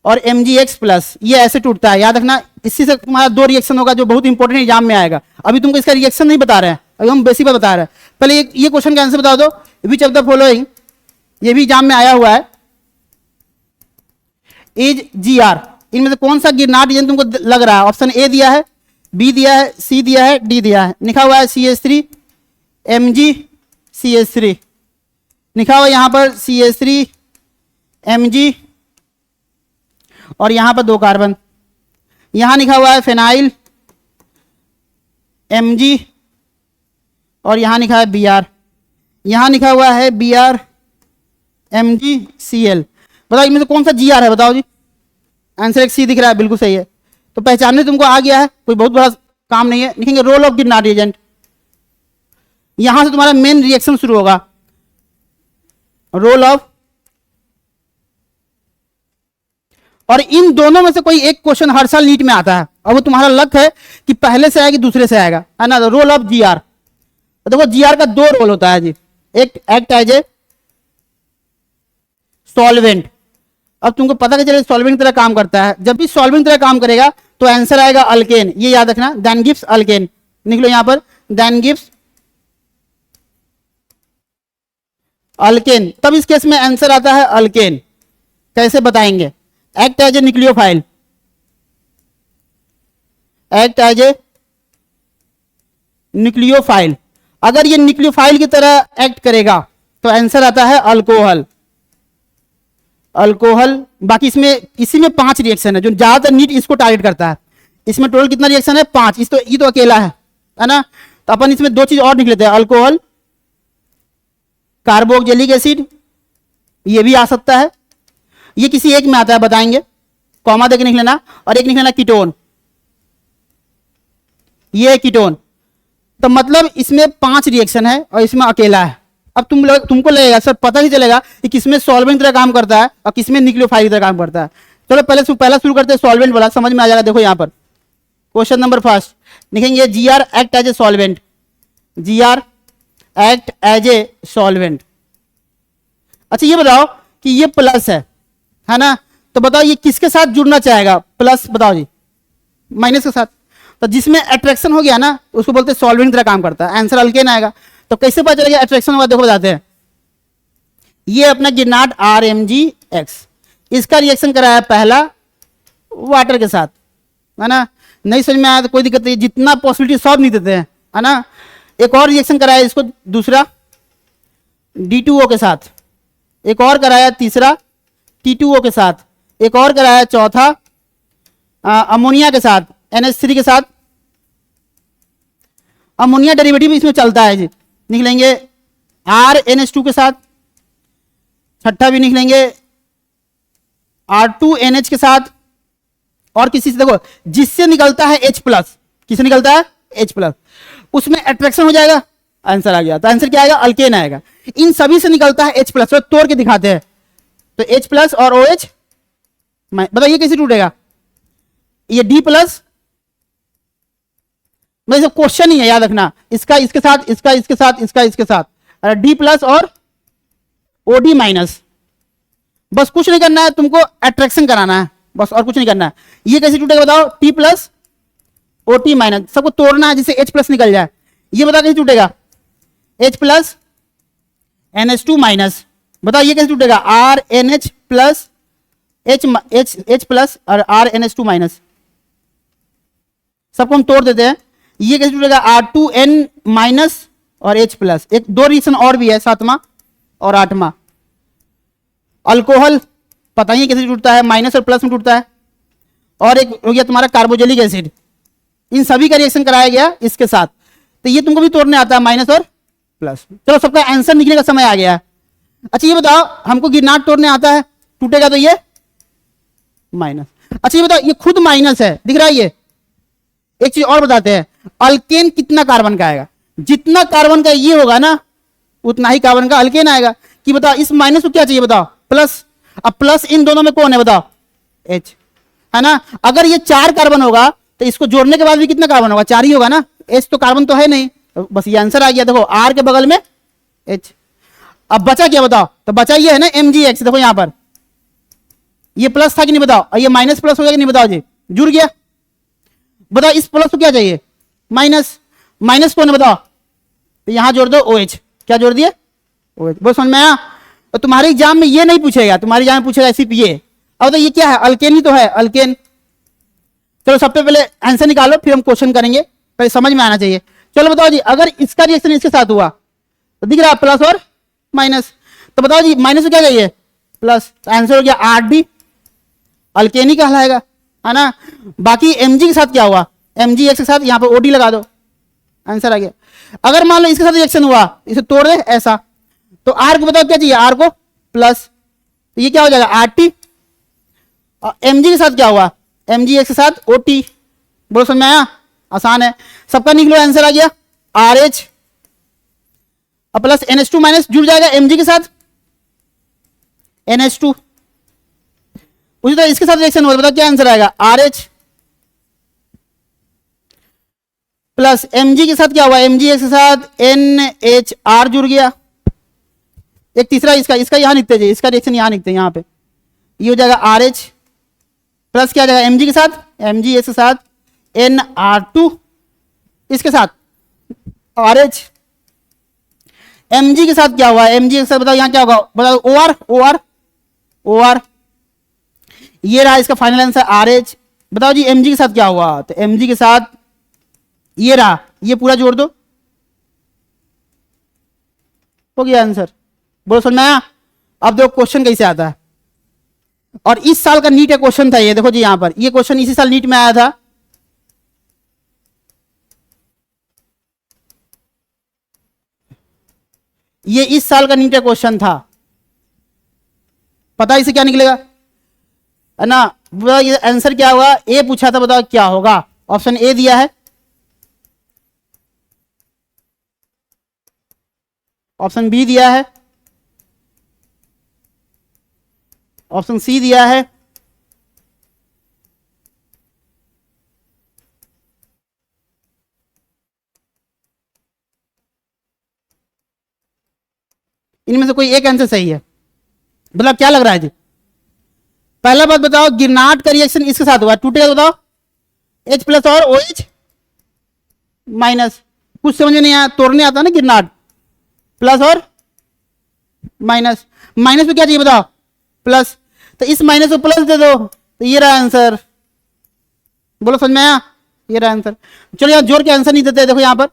और MgX प्लस, ये ऐसे टूटता है, याद रखना। इसी से तुम्हारा 2 रिएक्शन होगा जो बहुत इंपॉर्टेंट एग्जाम में आएगा। अभी तुमको इसका रिएक्शन नहीं बता रहे हैं, अभी हम बेसिक बता रहे हैं। पहले ये क्वेश्चन का आंसर बता दो, विच ऑफ द फॉलोइंग, ये भी एग्जाम में आया हुआ है, इज GR, इनमें से कौन सा गिरनार्ड रिएजेंट तुमको लग रहा है। ऑप्शन A दिया है, B दिया है, C दिया है, D दिया है, लिखा हुआ है CH3 MgCH3, लिखा हुआ यहां पर CH3 Mg और यहां पर 2 कार्बन, यहां लिखा हुआ है फेनाइल Mg और यहां लिखा है Br, यहां लिखा हुआ है Br MgCl। बताओ इनमें से कौन सा GR है, बताओ जी, आंसर एक सी दिख रहा है, बिल्कुल सही है। तो पहचानने तुमको आ गया है, कोई बहुत बड़ा काम नहीं है। लिखेंगे रोल ऑफ गिरनाट एजेंट, यहां से तुम्हारा मेन रिएक्शन शुरू होगा। रोल ऑफ, और इन दोनों में से कोई एक क्वेश्चन हर साल नीट में आता है, और वो तुम्हारा लक है कि पहले से आएगा कि दूसरे से आएगा, है ना। रोल ऑफ जीआर, तो देखो जीआर का दो रोल होता है जी, एक एक्ट एज ए सॉल्वेंट। अब तुमको पता चले सॉल्वेंट की तरह काम करता है, जब भी सॉल्वेंट की तरह काम करेगा तो आंसर आएगा अल्केन, ये याद रखना, देन गिव्स अल्केन। निकलो यहां पर, देन गिव्स अल्केन, तब इस केस में आंसर आता है अल्केन। कैसे बताएंगे? Act as a nucleophile, act as a nucleophile, अगर ये न्यूक्लियोफाइल की तरह एक्ट करेगा तो आंसर आता है अल्कोहल, अल्कोहल। बाकी इसमें, इसी में 5 रिएक्शन है जो ज्यादातर नीट इसको टारगेट करता है। इसमें टोटल कितना रिएक्शन है? 5। ये तो अकेला है ना। तो अपन इसमें 2 चीज और निकल लेते हैं, अल्कोहल, कार्बोक्सिलिक एसिड, ये भी आ सकता है। ये किसी एक में आता है, बताएंगे, कॉमा देके लिख लेना। और एक लिख लेना कीटोन, ये है कीटोन। तो मतलब इसमें 5 रिएक्शन है और इसमें अकेला है। अब तुमको लगेगा सर पता ही चलेगा कि किसमें सॉल्वेंट की तरह काम करता है और किसमें न्यूक्लियोफाइल की तरह काम करता है। चलो पहला शुरू करते हैं सॉल्वेंट वाला, समझ में आ जाएगा। देखो यहां पर क्वेश्चन नंबर फर्स्ट लिखेंगे GR act as a solvent, GR act as a solvent. अच्छा ये बताओ कि ये प्लस है ना, तो बताओ ये किसके साथ जुड़ना चाहेगा? प्लस, बताओ जी, माइनस के साथ। तो जिसमें अट्रैक्शन हो गया ना उसको बोलते हैं सॉल्वेंट की तरह काम करता है, आंसर अल्केन आएगा। तो कैसे पता चलेगा अट्रैक्शन होगा? देखो बताते हैं। ये अपना गिरनाट RMgX, इसका रिएक्शन कराया पहला वाटर के साथ, है ना। नहीं समझ में आया तो कोई दिक्कत नहीं, जितना पॉसिबिलिटी सब नहीं देते हैं, है ना। एक और रिएक्शन कराया इसको दूसरा D2O के साथ, एक और कराया तीसरा T2O के साथ, एक और कराया चौथा अमोनिया के साथ, NH3 के साथ। अमोनिया डेरिवेटिव इसमें चलता है जी, निकलेंगे RNH2 के साथ। छठा भी निकलेंगे R2NH के साथ। और किसी से देखो जिससे निकलता है H प्लस, किससे निकलता है? H प्लस, उसमें अट्रैक्शन हो जाएगा, आंसर आ गया। तो आंसर क्या आएगा? अल्केन आएगा। इन सभी से निकलता है H प्लस, तो तोड़ के दिखाते हैं। तो H प्लस और OH, बताइए कैसे टूटेगा? ये D प्लस, मतलब क्वेश्चन ही है, याद रखना, इसका इसके साथ, इसका इसके साथ, इसका इसके साथ, D प्लस और OD माइनस। बस कुछ नहीं करना है तुमको, अट्रैक्शन कराना है बस, और कुछ नहीं करना है। ये कैसे टूटेगा बताओ? T प्लस OT माइनस, सबको तोड़ना है जिससे H प्लस निकल जाए। ये बताओ कैसे टूटेगा? H प्लस NH2 माइनस, बताओ ये कैसे टूटेगा? RNH प्लस H प्लस और RNH2 माइनस, सबको हम तोड़ देते हैं। ये कैसे टूटेगा? R2N माइनस और H प्लस। एक 2 रिएक्शन और भी है, 7वां और 8वां। अल्कोहल पता ही कैसे टूटता है, माइनस और प्लस में टूटता है। और एक हो गया तुम्हारा कार्बोक्सिलिक एसिड, इन सभी का रिएक्शन कराया गया इसके साथ। तो ये तुमको भी तोड़ने आता है, माइनस और प्लस। चलो सबका आंसर लिखने का समय आ गया है। अच्छा ये बताओ, हमको गिरनाट तोड़ने आता है, टूटेगा तो ये माइनस। अच्छा ये बताओ, ये खुद माइनस है, दिख रहा है ये। एक चीज और बताते हैं, अल्केन कितना कार्बन का आएगा? जितना कार्बन का ये होगा ना उतना ही कार्बन का अल्केन आएगा। कि बताओ इस माइनस को क्या चाहिए? बताओ प्लस। अब प्लस इन दोनों में कौन है? बताओ H, है ना। अगर ये 4 कार्बन होगा तो इसको जोड़ने के बाद भी कितना कार्बन होगा? 4 ही होगा ना। H तो कार्बन तो है नहीं, तो बस ये आंसर आ गया। देखो R के बगल में H। अब बचा क्या बताओ? तो बचा ये है ना MgX। देखो यहां पर ये प्लस था कि नहीं बताओ, और ये माइनस प्लस हो गया कि नहीं बताओ जी? जुड़ गया। बताओ इस प्लस को क्या चाहिए? माइनस। माइनस कौन है बताओ? तो यहां जोड़ दो OH। क्या जोड़ दिए? OH। बहुत समझ में आया। और तुम्हारे एग्जाम में ये नहीं पूछेगा, तुम्हारे एग्जाम में पूछेगा सिर्फ ये। अब तो ये क्या है? अल्केन ही तो है, अल्केन। चलो सबसे पहले आंसर निकालो, फिर हम क्वेश्चन करेंगे, पहले समझ में आना चाहिए। चलो बताओ जी, अगर इसका रिएक्शन इसके साथ हुआ तो दिख रहा है प्लस और माइनस। तो बताओ जी माइनस को क्या चाहिए? प्लस। तो आंसर हो गया RD, अल्केन ही कहलाएगा, है ना। बाकी Mg के साथ क्या हुआ? MgX के साथ यहाँ पे OD लगा दो, आंसर आ गया। अगर मान लो इसके साथ रिएक्शन हुआ, इसे तोड़ दे ऐसा, तो R को बताओ क्या चाहिए? R को प्लस, तो ये क्या हो जाएगा? RT। mg के साथ क्या हुआ, mgx के साथ ot, बोलो समझ में आया, आसान है, सबका निकलो आंसर आ गया RH प्लस NH2 माइनस जुड़ जाएगा mg के साथ NH2, उसी तरह इसके साथ रिएक्शन होगा, बताओ क्या आंसर आएगा RH प्लस mg के साथ क्या हुआ, mgx के साथ NHR जुड़ गया, एक तीसरा इसका यहां लिखते हैं, इसका रिएक्शन यहां लिखते हैं, यहां पे ये हो जाएगा RH प्लस क्या जाएगा mg के साथ mgx के साथ NR2, इसके साथ RH, mg के साथ क्या हुआ, mg के साथ बताओ यहां क्या होगा, बताओ OR, ये रहा इसका फाइनल आंसर RH। बताओ जी mg के साथ क्या हुआ, तो mg के साथ ये रहा, ये पूरा जोड़ दो, हो गया आंसर, बोलो समझ में आया। अब देखो क्वेश्चन कैसे आता है, और इस साल का नीट का क्वेश्चन था ये, देखो जी यहां पर ये क्वेश्चन इसी साल नीट में आया था, ये इस साल का नीट का क्वेश्चन था, पता है इसे क्या निकलेगा, है ना, ये आंसर क्या होगा, ए पूछा था, बताओ क्या होगा, ऑप्शन ए दिया है, ऑप्शन बी दिया है, ऑप्शन सी दिया है, इनमें से कोई एक आंसर सही है, मतलब क्या लग रहा है जी, पहला बात बताओ गिरनाट का रिएक्शन इसके साथ हुआ, टूटेगा, बताओ H प्लस और OH माइनस, कुछ समझ में नहीं आया, तोड़ने आता ना गिरनाट, प्लस और माइनस, माइनस में क्या चाहिए बताओ, प्लस, तो इस माइनस को प्लस दे दो, तो ये रहा आंसर, बोलो समझ में आया, ये रहा आंसर। चलो यहां जोड़ के आंसर नहीं देते, देखो यहां पर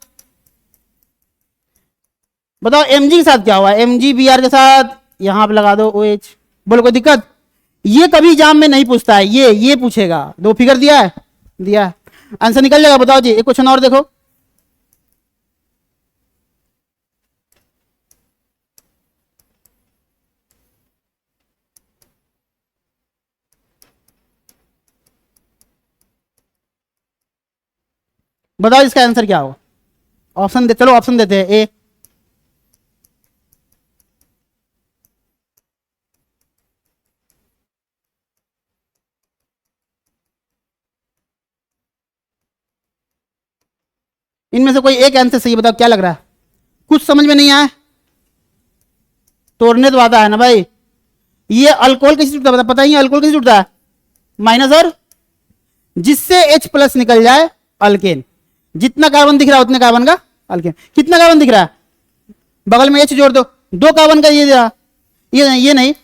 बताओ mg के साथ क्या हुआ, mg Br के साथ यहां पर लगा दो OH, बोलो कोई दिक्कत, ये कभी एग्जाम में नहीं पूछता है, ये पूछेगा, दो फिगर दिया है, दिया है, आंसर निकल जाएगा। बताओ जी एक क्वेश्चन और देखो, बताओ इसका आंसर क्या होगा, ऑप्शन दे, चलो ऑप्शन देते हैं, ए, इनमें से कोई एक आंसर सही, बताओ क्या लग रहा है, कुछ समझ में नहीं आया, तोड़ने तो आता है ना भाई, ये अल्कोहल कैसे टूटता है, पता ही है अल्कोहल कैसे टूटता है, माइनस और, जिससे H प्लस निकल जाए अल्केन, जितना कार्बन दिख रहा है उतने कार्बन का अल्केन, कितना कार्बन दिख रहा है, बगल में H जोड़ दो, दो कार्बन का ये दिया, ये नहीं,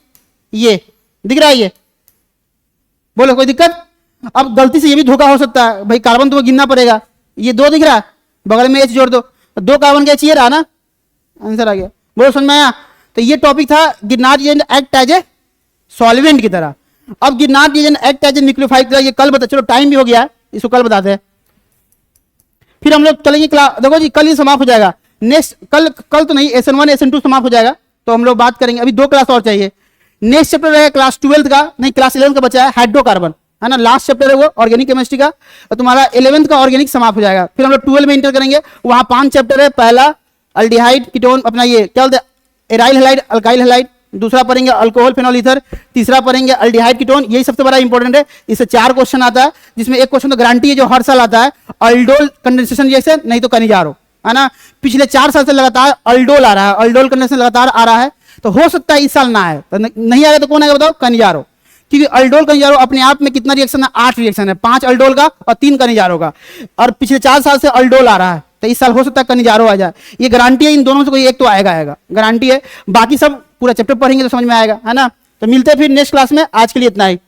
ये दिख रहा है, ये बोलो कोई दिक्कत, अब गलती से ये भी धोखा हो सकता है भाई, कार्बन तुम्हें गिनना पड़ेगा, ये दो दिख रहा है, बगल में H जोड़ दो, दो कार्बन का H ये रहा ना, आंसर आ गया, बोलो समझ में आया। तो ये टॉपिक था Grignard reagent act as a solvent की तरह। अब Grignard reagent act as a nucleophile की तरह, ये कल बता, चलो टाइम भी हो गया है, इसको कल बताते हैं, फिर हम लोग चलेंगे क्लास, देखो जी कल ही समाप्त हो जाएगा, नेक्स्ट कल तो नहीं, SN1 SN2 समाप्त हो जाएगा, तो हम लोग बात करेंगे, अभी 2 क्लास और चाहिए, नेक्स्ट चैप्टर रहेगा क्लास 12 का, नहीं क्लास 11 का बचा है हाइड्रोकार्बन, है ना, लास्ट चैप्टर है वो ऑर्गेनिक केमिस्ट्री का, और तुम्हारा 11th का ऑर्गेनिक समाप्त हो जाएगा, फिर हम लोग 12 में इंटर करेंगे, वहां 5 चैप्टर है, पहला अल्डिहाइड कीटोन, अपना ये क्या बोलते हैं एराइल हैलाइड अल्काइल हैलाइड, दूसरा पढ़ेंगे अल्कोहल फेनॉल ईथर, तीसरा पढ़ेंगे अल्डिहाइड कीटोन, यही सबसे बड़ा इंपॉर्टेंट है, इससे 4 क्वेश्चन आता है, जिसमें एक क्वेश्चन तो गारंटी है जो हर साल आता है, अल्डोल कंडेंसेशन रिएक्शन, नहीं तो कनिजारो, है ना, पिछले 4 साल से लगातार अल्डोल आ रहा है, अल्डोल कंडेंसेशन लगातार आ रहा है, तो हो सकता है इस साल ना आए, तो नहीं आएगा तो कौन आएगा बताओ, कनिजारो, क्योंकि अल्डोल कनिजारो अपने आप में कितना रिएक्शन है, 8 रिएक्शन है, 5 अल्डोल का और 3 कनिजारो का, और पिछले 4 साल से अल्डोल आ रहा है, तो इस साल हो सकता है कनिजारो आ जाए, ये गारंटी है, इन दोनों में से कोई एक तो आएगा, गारंटी है, बाकी सब पूरा चैप्टर पढ़ेंगे तो समझ में आएगा, है ना। तो मिलते हैं फिर नेक्स्ट क्लास में, आज के लिए इतना ही।